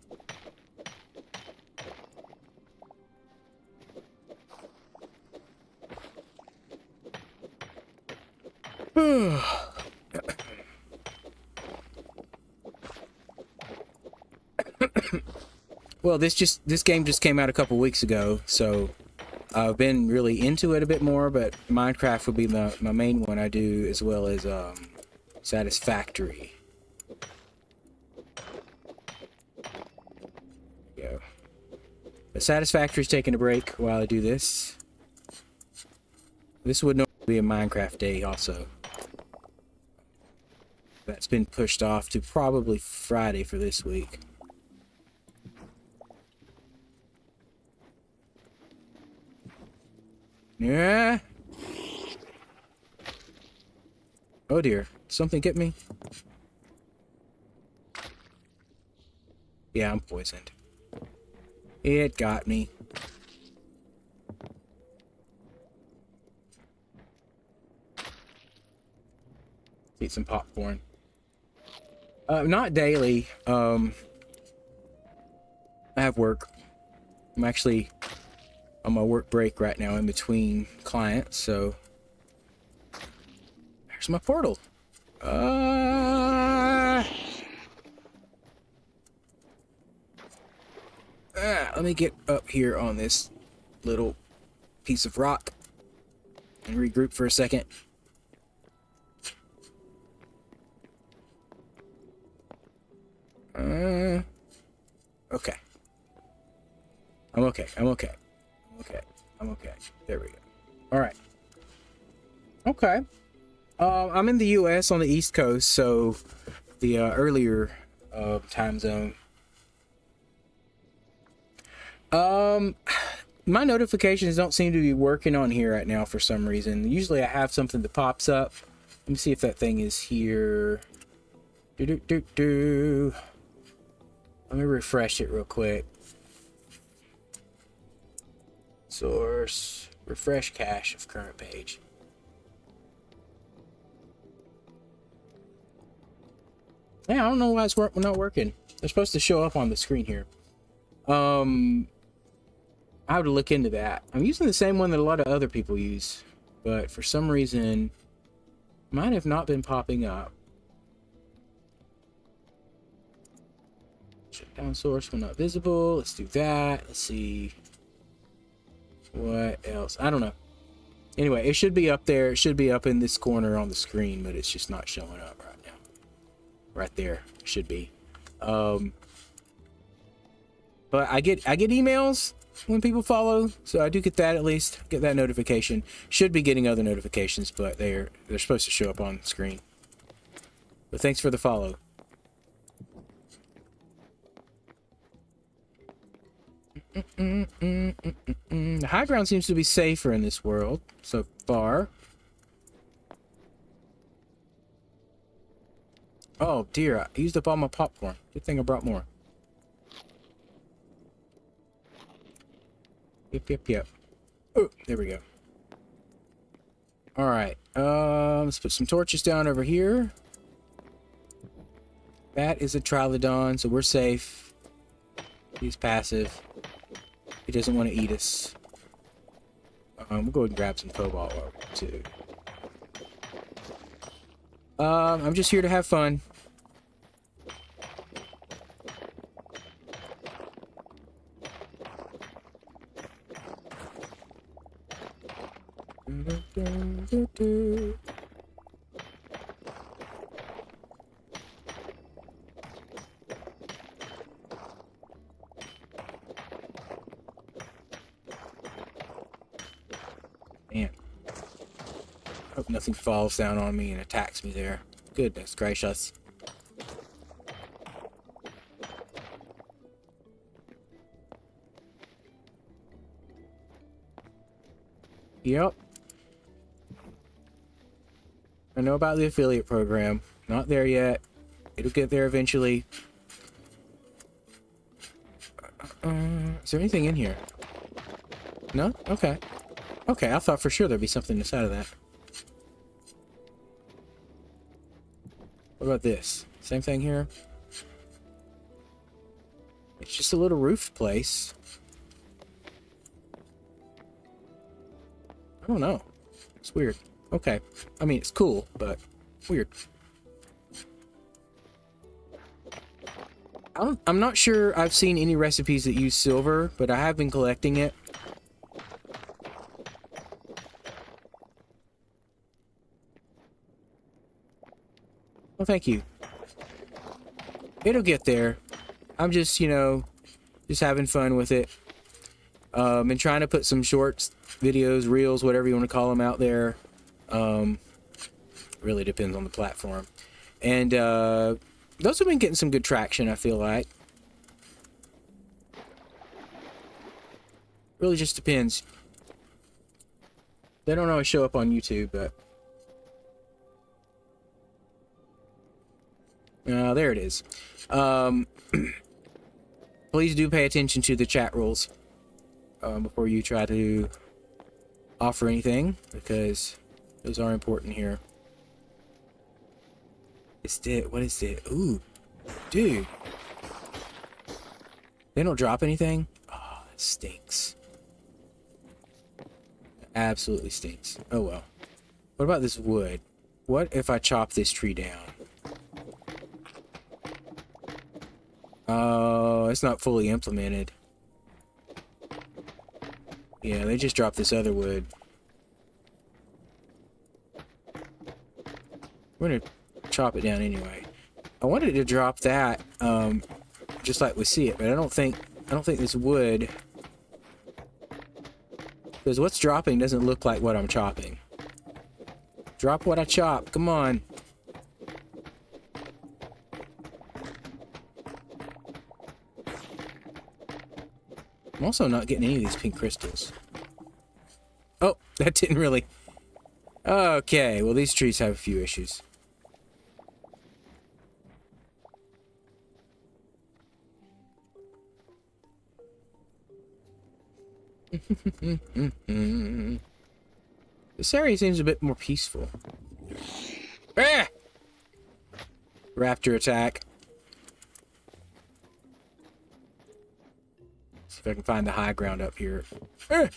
Well, this game just came out a couple weeks ago, so I've been really into it a bit more, but Minecraft would be my main one I do, as well as Satisfactory. There we go. The Satisfactory's taking a break while I do this. This would normally be a Minecraft day also. That's been pushed off to probably Friday for this week. Yeah. Oh dear. Something get me? Yeah, I'm poisoned. It got me. Eat some popcorn. Not daily. I have work. I'm actually on my work break right now in between clients, so there's my portal. Let me get up here on this little piece of rock and regroup for a second. Okay. I'm okay. I'm okay. I'm okay. I'm okay. There we go. All right. Okay. I'm in the U.S. on the East Coast, so the earlier time zone. My notifications don't seem to be working on here right now for some reason. Usually I have something that pops up. Let me see if that thing is here. Let me refresh it real quick. Source, refresh cache of current page. Yeah, I don't know why it's not working. They're supposed to show up on the screen here. I have to look into that. I'm using the same one that a lot of other people use, but for some reason, mine have not been popping up. Shutdown source when not visible. Let's do that. Let's see. What else? I don't know. Anyway, it should be up there. It should be up in this corner on the screen, but it's just not showing up right now. Right there. Should be. But I get emails when people follow, so I do get that at least. Get that notification. Should be getting other notifications, but they're supposed to show up on the screen. But thanks for the follow. The high ground seems to be safer in this world so far. Oh dear, I used up all my popcorn. Good thing I brought more. Yep. Oh, there we go. Alright, let's put some torches down over here. That is a Trilodon, so we're safe. He's passive. He doesn't want to eat us. We'll go ahead and grab some cobalt too. I'm just here to have fun. Hope nothing falls down on me and attacks me there. Goodness gracious. Yep. I know about the affiliate program. Not there yet. It'll get there eventually. Is there anything in here? No? Okay. Okay, I thought for sure there'd be something inside of that. What about this? Same thing here? It's just a little roofed place. I don't know. It's weird. Okay. I mean, it's cool, but weird. I'm not sure I've seen any recipes that use silver, but I have been collecting it. Well, thank you. It'll get there. I'm just, you know, just having fun with it. And trying to put some shorts, videos, reels, whatever you want to call them out there. Really depends on the platform. And, those have been getting some good traction, I feel like. Really just depends. They don't always show up on YouTube, but... there it is. Please do pay attention to the chat rules before you try to offer anything, because those are important here. What is it? Ooh, dude. They don't drop anything? Oh, it stinks. Absolutely stinks. Oh well. What about this wood? What if I chop this tree down? Oh, it's not fully implemented. Yeah, they just dropped this other wood. We're gonna chop it down anyway. I wanted to drop that, just like we see it, but I don't think this wood, because what's dropping doesn't look like what I'm chopping. Drop what I chop. Come on. I'm also not getting any of these pink crystals. Oh, that didn't really... Okay, well these trees have a few issues. This area seems a bit more peaceful. Ah! Raptor attack. See if I can find the high ground up here. Ah!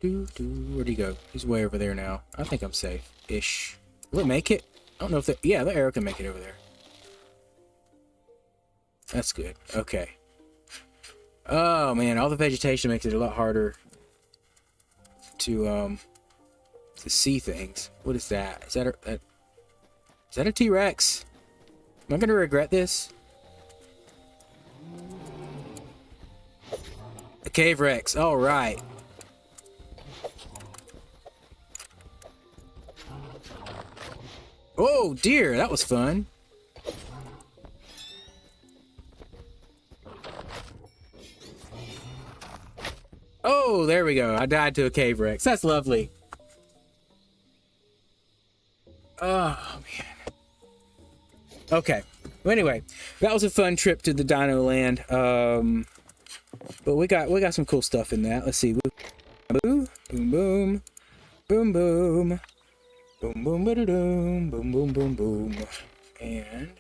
Where'd he go? He's way over there now. I think I'm safe-ish. Will it make it? I don't know if that... Yeah, the arrow can make it over there. That's good. Okay. Oh, man. All the vegetation makes it a lot harder to see things. What is that? Is that a T-Rex? Am I going to regret this? A cave Rex. All right. Oh, dear. That was fun. Oh, there we go. I died to a cave Rex. That's lovely. Oh, man. Okay. Well, anyway, that was a fun trip to the Dino Land. But we got some cool stuff in that. Let's see. Boom, boom, boom, boom, boom, boom, boom, ba-da-doom, boom, boom, boom, boom, and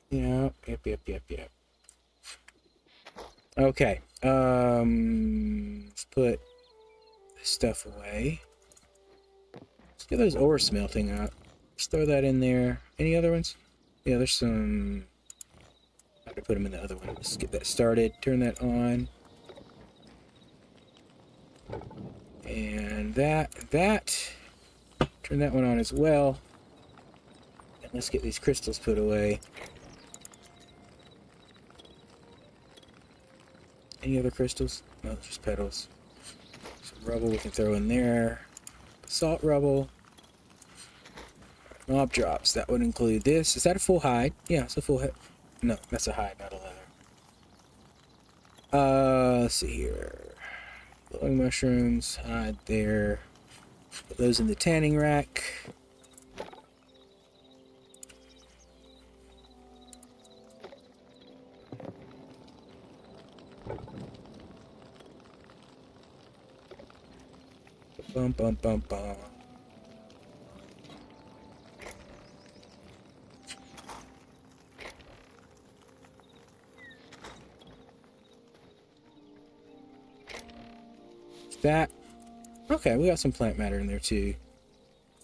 yeah, yep. Okay. Let's put this stuff away. Let's get those ores smelting up. Let's throw that in there. Any other ones? Yeah, there's some. I have to put them in the other one. Let's get that started. Turn that on. And that. Turn that one on as well. And let's get these crystals put away. Any other crystals? No, just petals. Some rubble we can throw in there. Salt rubble. Mob drops. That would include this. Is that a full hide? Yeah, it's a full hide. No, that's a hide, not a leather. Let's see here. Glowing mushrooms. Hide there. Put those in the tanning rack. Bum bum bum bum. That. Okay, we got some plant matter in there too.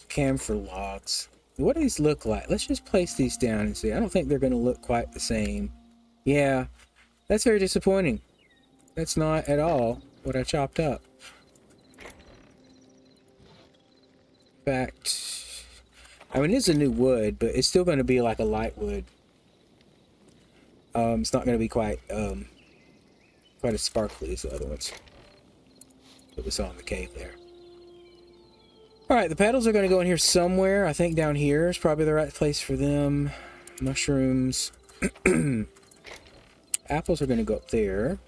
Camphor logs. What do these look like? Let's just place these down and see. I don't think they're going to look quite the same. Yeah, that's very disappointing. That's not at all what I chopped up. In fact, I mean, it's a new wood, but it's still going to be like a light wood. It's not going to be quite as sparkly as the other ones that we saw in the cave there. Alright, the petals are going to go in here somewhere. I think down here is probably the right place for them. Mushrooms. Apples are going to go up there.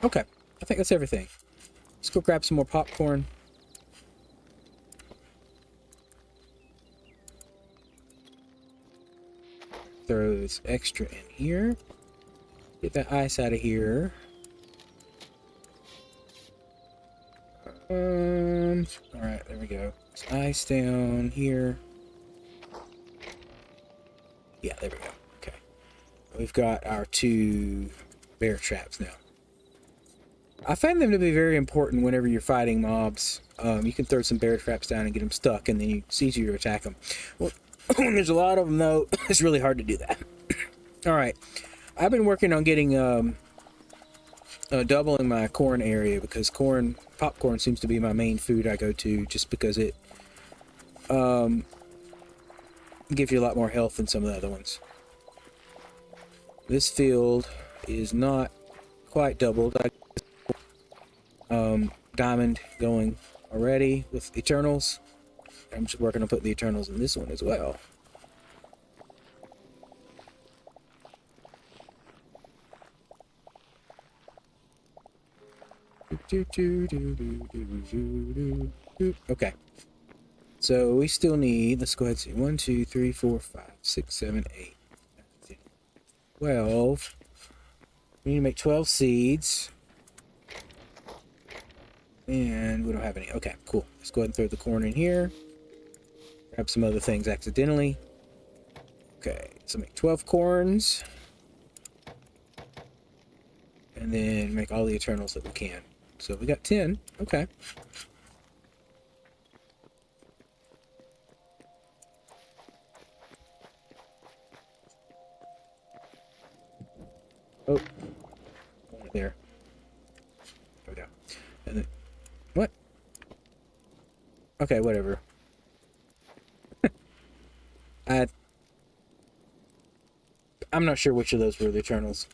Okay, I think that's everything. Let's go grab some more popcorn. Throw this extra in here. Get that ice out of here. Alright, there we go. There's ice down here. Yeah, there we go. Okay. We've got our 2 bear traps now. I find them to be very important whenever you're fighting mobs. You can throw some bear traps down and get them stuck, and then it's easier to attack them. Well, when there's a lot of them, though, it's really hard to do that. Alright. I've been working on getting, doubling my corn area, because popcorn seems to be my main food I go to, just because it, gives you a lot more health than some of the other ones. This field is not quite doubled. Diamond going already with Eternals. I'm just working on putting the Eternals in this one as well. Okay. So we still need, let's go ahead and see, 1, 2, 3, 4, 5, 6, 7, 8, 9, 10, 12. We need to make 12 seeds. And we don't have any. Okay, cool. Let's go ahead and throw the corn in here. Grab some other things accidentally. Okay, so make 12 corns. And then make all the Eternals that we can. So we got 10. Okay. Oh. There. There we go. And then, what? Okay, whatever. I'm not sure which of those were the Eternals.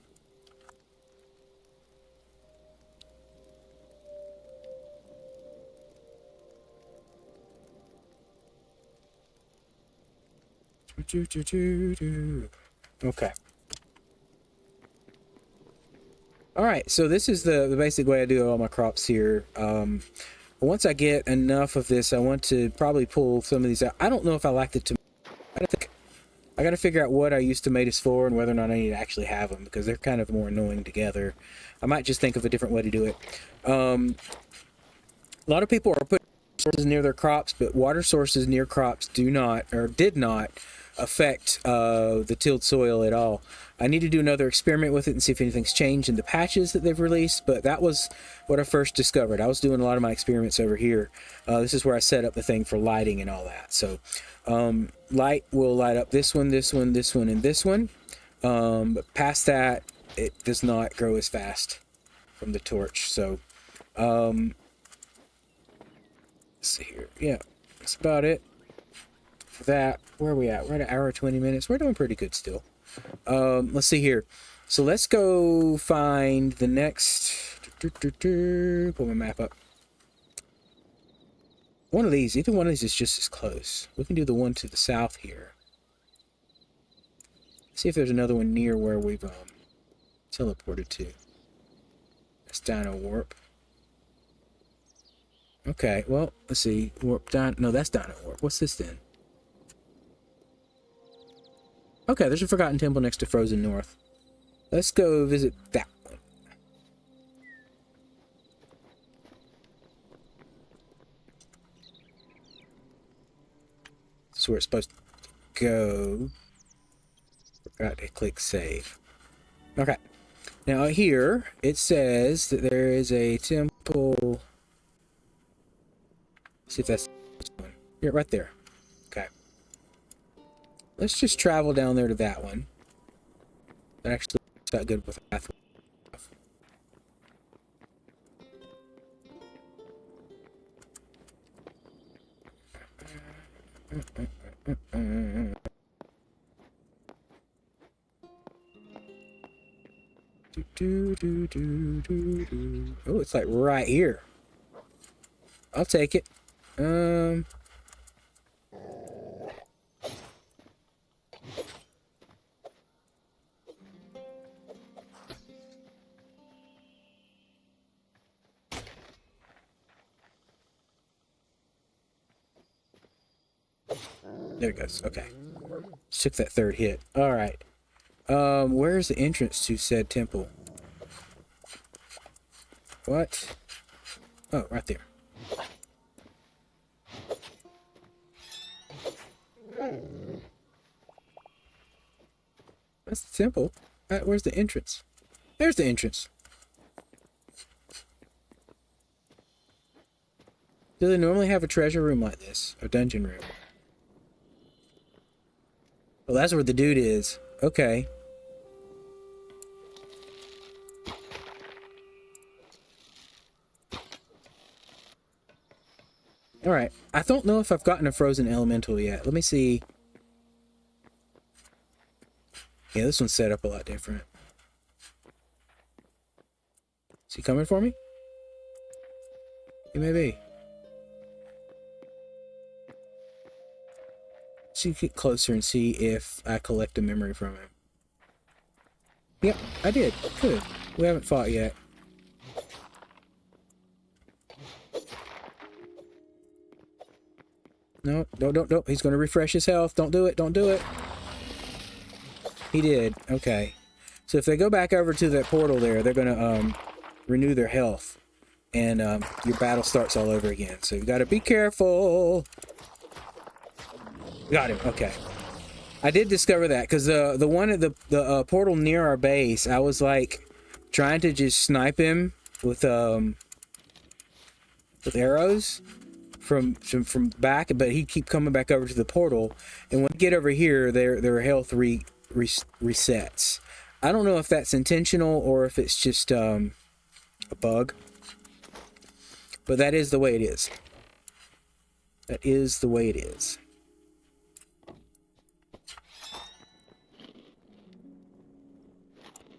Okay. Alright, so this is the basic way I do all my crops here. Once I get enough of this, I want to probably pull some of these out. I don't know if I like the tomatoes. I gotta figure out what I use tomatoes for and whether or not I need to actually have them, because they're kind of more annoying together. I might just think of a different way to do it. A lot of people are putting sources near their crops, but water sources near crops do not, or did not, affect the tilled soil at all. I need to do another experiment with it and see if anything's changed in the patches that they've released, but that was what I first discovered. I was doing a lot of my experiments over here. This is where I set up the thing for lighting and all that. So light will light up this one, this one, this one, and this one. But past that, it does not grow as fast from the torch. So let's see here. Yeah, that's about it. for that. Where are we at? We're at an hour 20 minutes. We're doing pretty good still. Let's see here. So let's go find the next. Pull my map up. One of these. Either one of these is just as close. We can do the one to the south here. See if there's another one near where we've teleported to. That's Dino Warp. Okay, well, let's see. Warp Dino. No, that's Dino Warp. What's this then? Okay, there's a Forgotten Temple next to Frozen North. Let's go visit that one. This is where it's supposed to go. Forgot to click save. Okay. Now here, it says that there is a temple. Let's see if that's this one. Yeah, right there. Okay. Let's just travel down there to that one. That actually looks that good with pathway. Oh, it's like right here. I'll take it. There it goes. Okay. Just took that third hit. All right. Where's the entrance to said temple? What? Oh, right there. That's the temple. Where's the entrance? There's the entrance. Do they normally have a treasure room like this? A dungeon room? Well, that's where the dude is. Okay. Alright. I don't know if I've gotten a frozen elemental yet. Let me see. Yeah, this one's set up a lot different. Is he coming for me? He may be. So you get closer and see if I collect a memory from him. Yep, I did. Good. We haven't fought yet. No, don't. He's going to refresh his health. Don't do it. Don't do it. He did. Okay. So if they go back over to that portal there, they're going to renew their health. And your battle starts all over again. So you got to be careful. Got him. Okay. I did discover that because the one at the portal near our base, I was like trying to just snipe him with arrows from back, but he'd keep coming back over to the portal. And when we get over here, their health resets. I don't know if that's intentional or if it's just a bug, but that is the way it is. That is the way it is.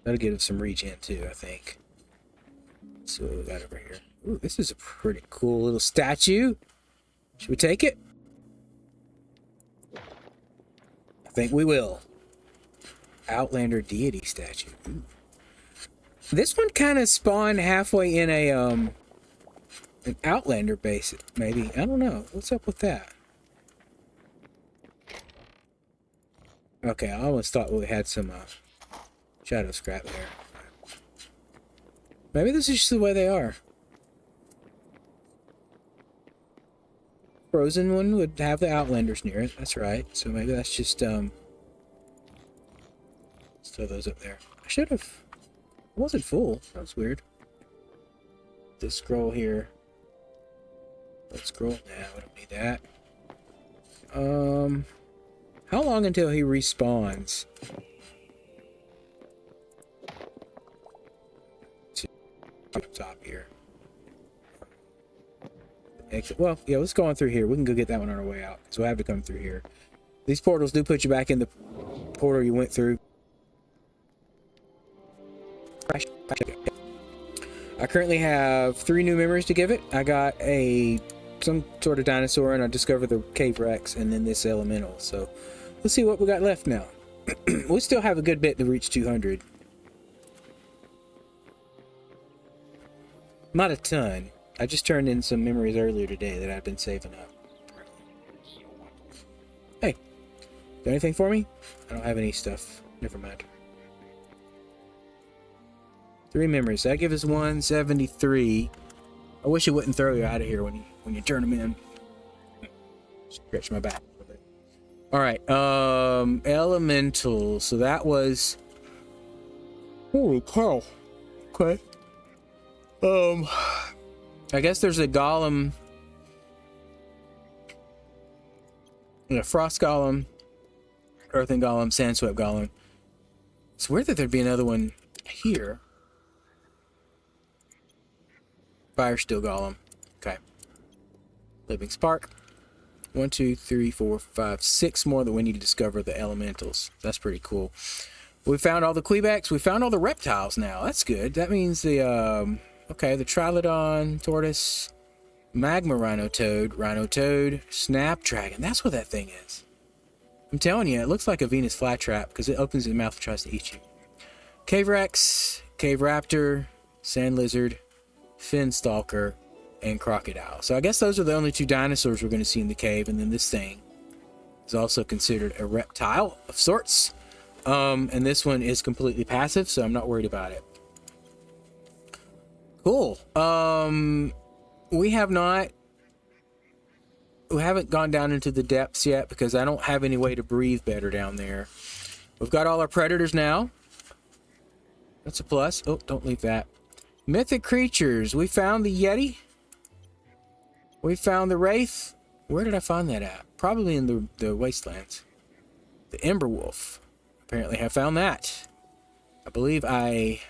That'll give us some regen too, I think. So what we got over here. Ooh, this is a pretty cool little statue. Should we take it? I think we will. Outlander deity statue. Ooh. This one kind of spawned halfway in a an Outlander base, maybe. I don't know. What's up with that? Okay, I almost thought we had some shadow scrap there. Maybe this is just the way they are. Frozen one would have the Outlanders near it. That's right. So maybe that's just let's throw those up there. I should have. It wasn't full. That was weird. This scroll here. Let's scroll. Nah, we don't need that. How long until he respawns? Up top here. Exit. Well, yeah, let's go on through here. We can go get that one on our way out. So I have to come through here. These portals do put you back in the portal you went through. I currently have 3 new memories to give it. I got some sort of dinosaur, and I discovered the cave Rex, and then this elemental. So let's see what we got left now. We still have a good bit to reach 200. Not a ton. I just turned in some memories earlier today that I've been saving up. Hey, got anything for me? I don't have any stuff. Never mind. 3 memories. That gives us 173. I wish it wouldn't throw you out of here when you turn them in. Stretch my back a little bit. All right. Elemental. So that was. Holy cow. Okay. I guess there's a golem. A frost golem, earthen golem, sandswept golem. It's weird that there'd be another one here. Fire steel golem. Okay. Living spark. 1, 2, 3, 4, 5, 6 more that we need to discover the elementals. That's pretty cool. We found all the Quebecs. We found all the reptiles now. That's good. That means the okay, the Trilodon, tortoise, magma rhino toad, snapdragon. That's what that thing is. I'm telling you, it looks like a Venus flytrap because it opens its mouth and tries to eat you. Cave Rex, cave raptor, sand lizard, fin stalker, and crocodile. So I guess those are the only 2 dinosaurs we're going to see in the cave, and then this thing is also considered a reptile of sorts. And this one is completely passive, so I'm not worried about it. Cool. We haven't gone down into the depths yet because I don't have any way to breathe better down there. We've got all our predators now. That's a plus. Oh, don't leave that. Mythic creatures. We found the Yeti. We found the Wraith. Where did I find that at? Probably in the wastelands. The Ember Wolf. Apparently I found that. I believe I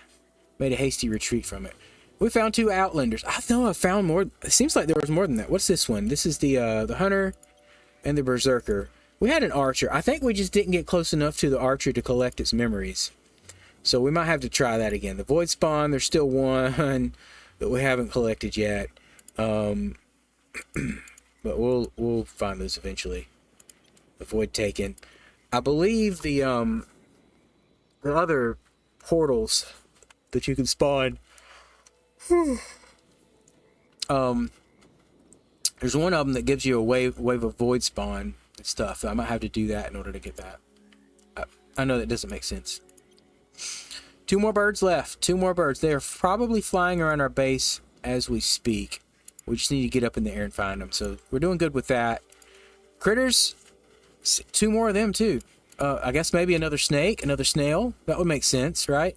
made a hasty retreat from it. We found 2 Outlanders. I know I found more. It seems like there was more than that. What's this one? This is the Hunter and the Berserker. We had an Archer. I think we just didn't get close enough to the Archer to collect its memories. So we might have to try that again. The Void Spawn, there's still one that we haven't collected yet. But we'll find those eventually. The Void Taken. I believe the other portals that you can spawn. There's one of them that gives you a wave of void spawn and stuff. I might have to do that in order to get that. I know that doesn't make sense. 2 more birds left. 2 more birds. They're probably flying around our base as we speak. We just need to get up in the air and find them. So we're doing good with that. Critters. 2 more of them too. I guess maybe another snake, another snail. That would make sense, right?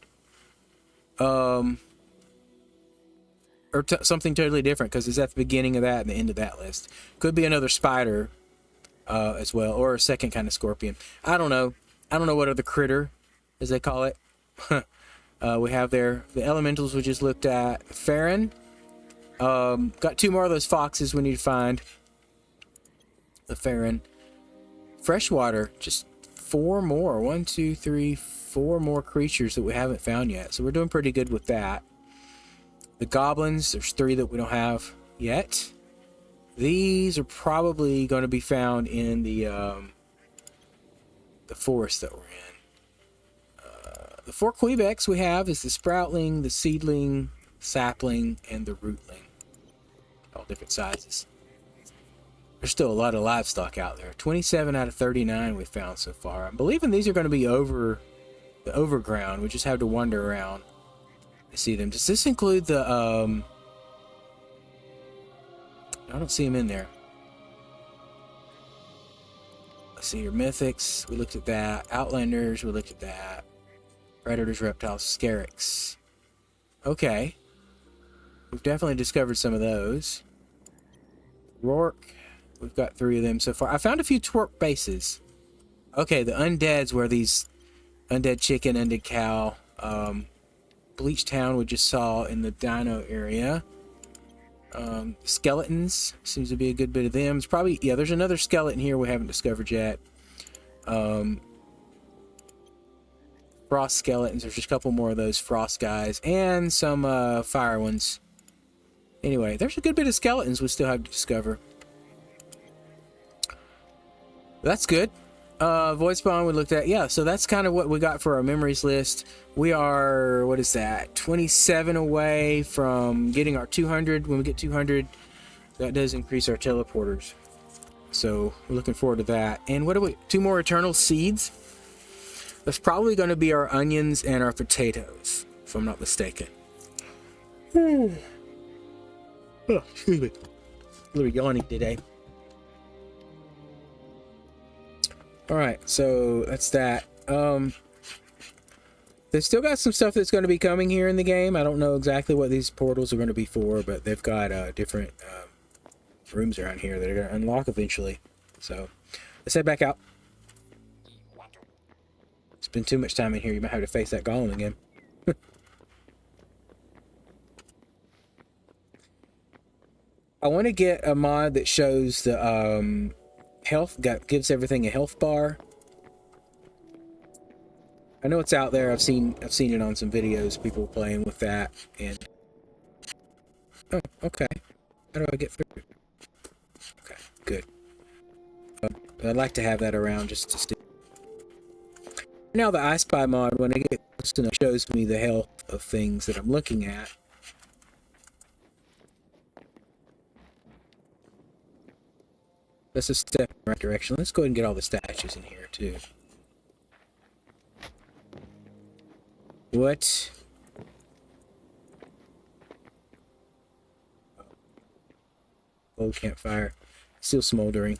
Or something totally different because it's at the beginning of that and the end of that list. Could be another spider as well, or a second kind of scorpion. I don't know. I don't know what other critter, as they call it. We have there the elementals we just looked at. Farron. Got 2 more of those foxes we need to find. The Farron. Freshwater. Just 4 more. 1, 2, 3, 4 more creatures that we haven't found yet. So we're doing pretty good with that. The goblins, there's 3 that we don't have yet. These are probably going to be found in the forest that we're in. The 4 Quebecs we have is the Sproutling, the Seedling, Sapling, and the Rootling. All different sizes. There's still a lot of livestock out there. 27 out of 39 we've found so far. I'm believing these are going to be over the overground. We just have to wander around to see them. Does this include the I don't see them in there. Let's see here. Mythics, we looked at that. Outlanders, we looked at that. Predators, reptiles, Scarix. Okay. We've definitely discovered some of those. Rourke, we've got 3 of them so far. I found a few twerp bases. Okay, the undeads were these undead chicken, undead cow. Bleach Town we just saw in the dino area. Skeletons, seems to be a good bit of them. It's probably, yeah, there's another skeleton here we haven't discovered yet. Frost skeletons. There's just a couple more of those frost guys and some fire ones. Anyway, there's a good bit of skeletons we still have to discover. That's good. Void spawn we looked at. Yeah, so that's kind of what we got for our memories list. We are, what is that, 27 away from getting our 200. When we get 200, that does increase our teleporters. So we're looking forward to that. And what do we, 2 more eternal seeds? That's probably going to be our onions and our potatoes, if I'm not mistaken. Oh, excuse me. A little yawning today. Alright, so that's that. They've still got some stuff that's going to be coming here in the game. I don't know exactly what these portals are going to be for, but they've got different rooms around here that are going to unlock eventually. So, let's head back out. Spend too much time in here, you might have to face that golem again. I want to get a mod that shows the health, gives everything a health bar. I know it's out there. I've seen it on some videos, people playing with that. And oh, okay. How do I get through? Okay, good. I'd like to have that around just to see. Now the I Spy mod, when I get close enough, shows me the health of things that I'm looking at. That's a step in the right direction. Let's go ahead and get all the statues in here too. What? Old campfire. Still smoldering.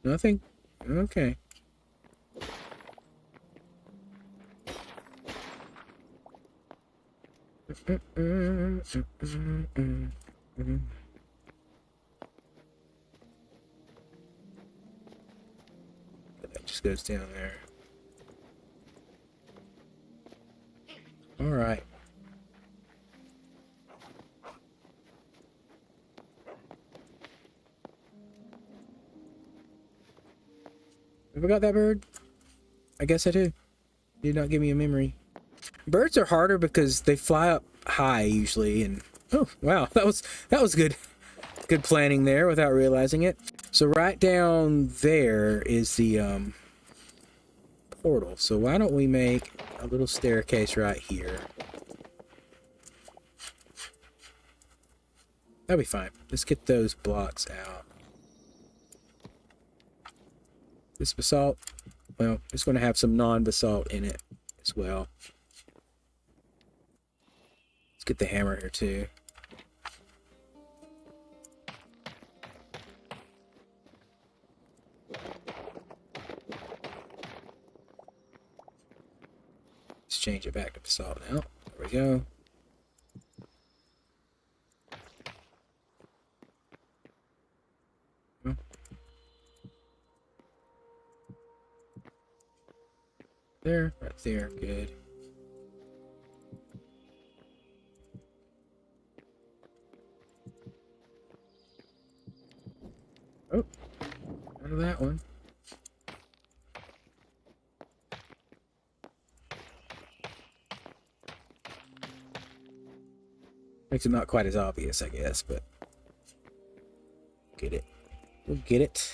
Nothing? Okay. That just goes down there. Alright. Have I got that bird? I guess I do. Did not give me a memory. Birds are harder because they fly up high usually, and oh wow, that was good planning there without realizing it. So right down there is the portal. So why don't we make a little staircase right here? That'll be fine. Let's get those blocks out. This basalt, well, it's going to have some non-basalt in it as well. Let's get the hammer here too. Let's change it back to basalt now. There we go. There, right there, good. Oh, out of that one. Makes it not quite as obvious, I guess, but get it. We'll get it.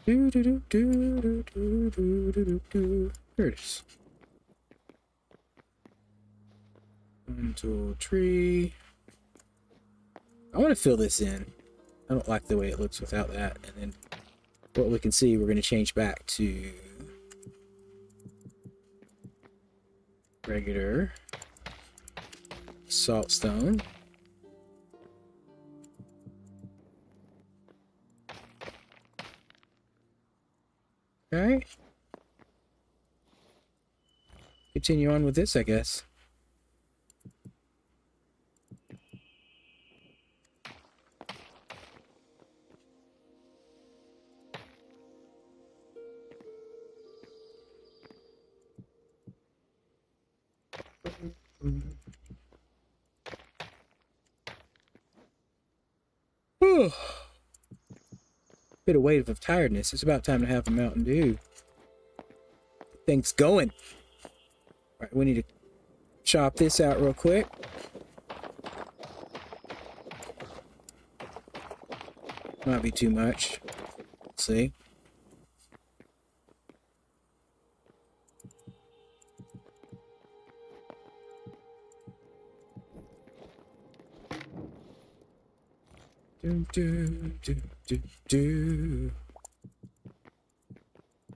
There it is. Mental tree. I want to fill this in. I don't like the way it looks without that. And then what we can see, we're going to change back to regular saltstone. Okay. Continue on with this, I guess. Whew. Bit of weight of tiredness. It's about time to have a Mountain Dew. Things going. All right, we need to chop this out real quick. Might be too much. Let's see.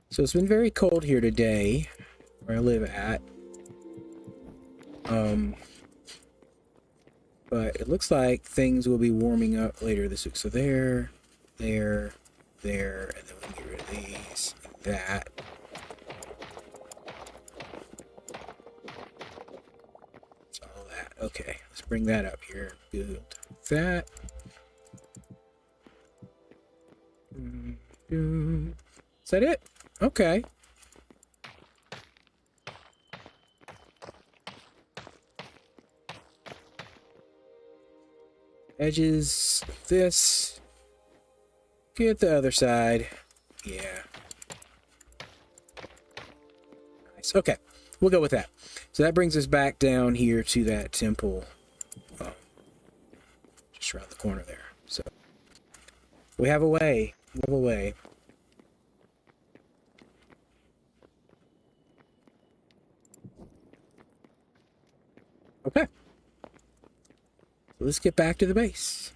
So it's been very cold here today, where I live at. But it looks like things will be warming up later this week. So there, and then we can get rid of these, and that. That's all that. Okay, let's bring that up here. Build that. Is that it? Okay. Edges, this. Get the other side. Yeah. Nice. Okay, we'll go with that. So that brings us back down here to that temple. Just around the corner there. So we have a way. We have a way. Okay. So let's get back to the base.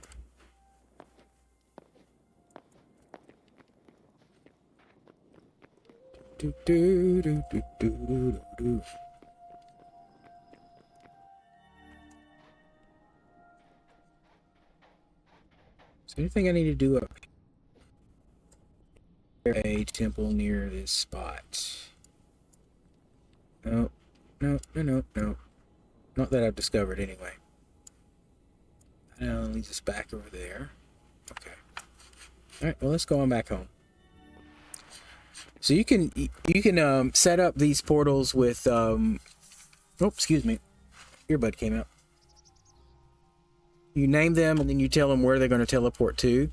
Do, do, do, do, do, do, do. Is there anything I need to do up here? A temple near this spot. No, no, no, no, no. Not that I've discovered anyway. Now leads us back over there. Okay. All right. Well, let's go on back home. So you can set up these portals with oh, excuse me, earbud came out. You name them and then you tell them where they're going to teleport to.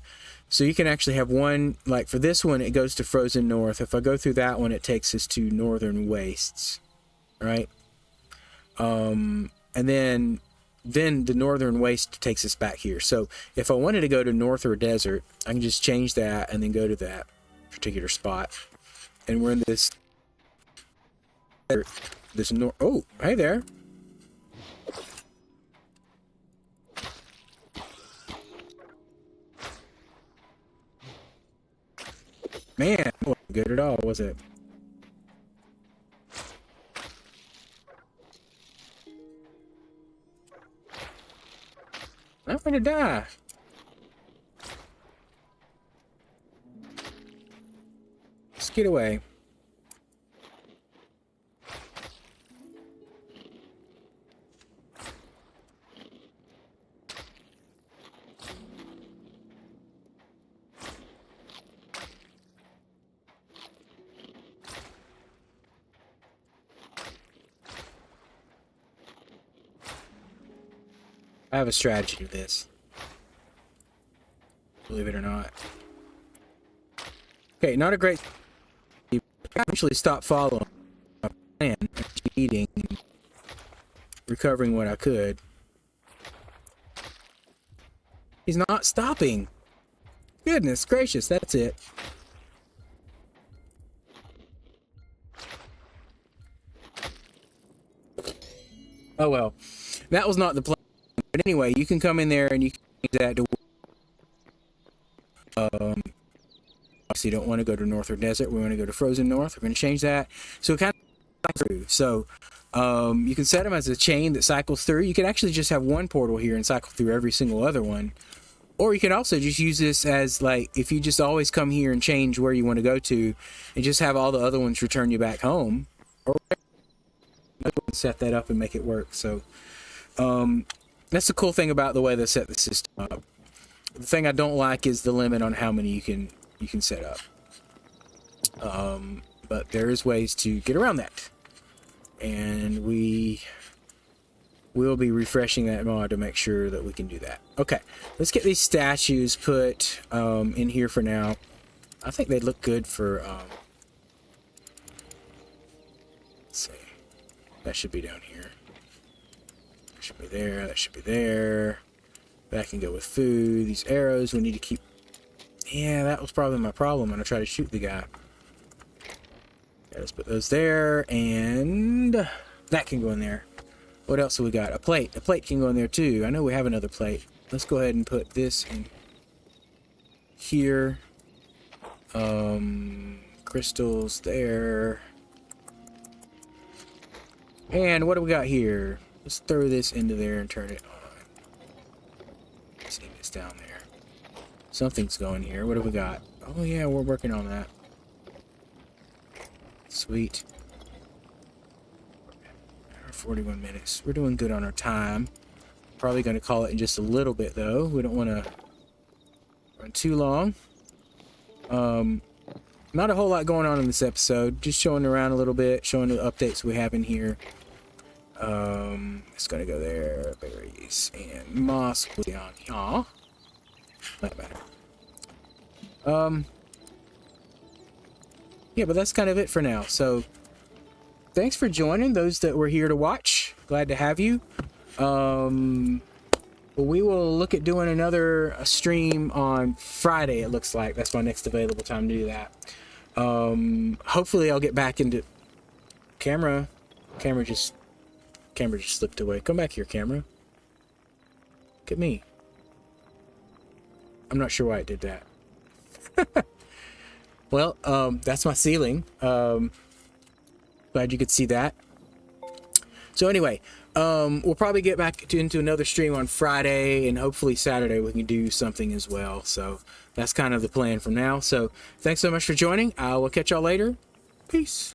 So you can actually have one, like for this one, it goes to Frozen North. If I go through that one, it takes us to Northern Wastes, right? And then the Northern Waste takes us back here. So if I wanted to go to North or Desert, I can just change that and then go to that particular spot. And we're in this north. Oh, hey there. Man, it wasn't good at all, was it? I'm gonna die. Let's get away. I have a strategy to this. Believe it or not. Okay, not a great... I actually stopped following my plan, eating, recovering what I could. He's not stopping. Goodness gracious, that's it. Oh well, that was not the plan. But anyway, you can come in there and you can use that to... obviously don't want to go to North or Desert. We want to go to Frozen North. We're going to change that. So it kind of through. So you can set them as a chain that cycles through. You can actually just have one portal here and cycle through every single other one. Or you can also just use this as, like, if you just always come here and change where you want to go to and just have all the other ones return you back home. Or set that up and make it work. So that's the cool thing about the way they set the system up. The thing I don't like is the limit on how many you can set up. But there is ways to get around that. And we we'll be refreshing that mod to make sure that we can do that. Okay, let's get these statues put in here for now. I think they look good for, let's see, that should be down here. That should be there, that should be there. That can go with food. These arrows we need to keep. Yeah, that was probably my problem when I tried to shoot the guy. Yeah, let's put those there, and that can go in there. What else have we got? A plate. A plate can go in there too. I know we have another plate. Let's go ahead and put this in here. Crystals there. And what do we got here? Let's throw this into there and turn it on. See this down there. Something's going here. What have we got? Oh yeah, we're working on that. Sweet. 41 minutes. We're doing good on our time. Probably going to call it in just a little bit though. We don't want to run too long. Not a whole lot going on in this episode. Just showing around a little bit, showing the updates we have in here. It's going to go there. Berries and moss will be on here. Not matter. Yeah, but that's kind of it for now. So thanks for joining, those that were here to watch. Glad to have you. We will look at doing another stream on Friday, it looks like. That's my next available time to do that. Hopefully I'll get back into camera just slipped away. Come back here, camera. Look at me. I'm not sure why it did that. Well, that's my ceiling. Glad you could see that. So anyway, we'll probably get back into another stream on Friday, and hopefully Saturday we can do something as well. So that's kind of the plan from now. So thanks so much for joining. I will catch y'all later. Peace.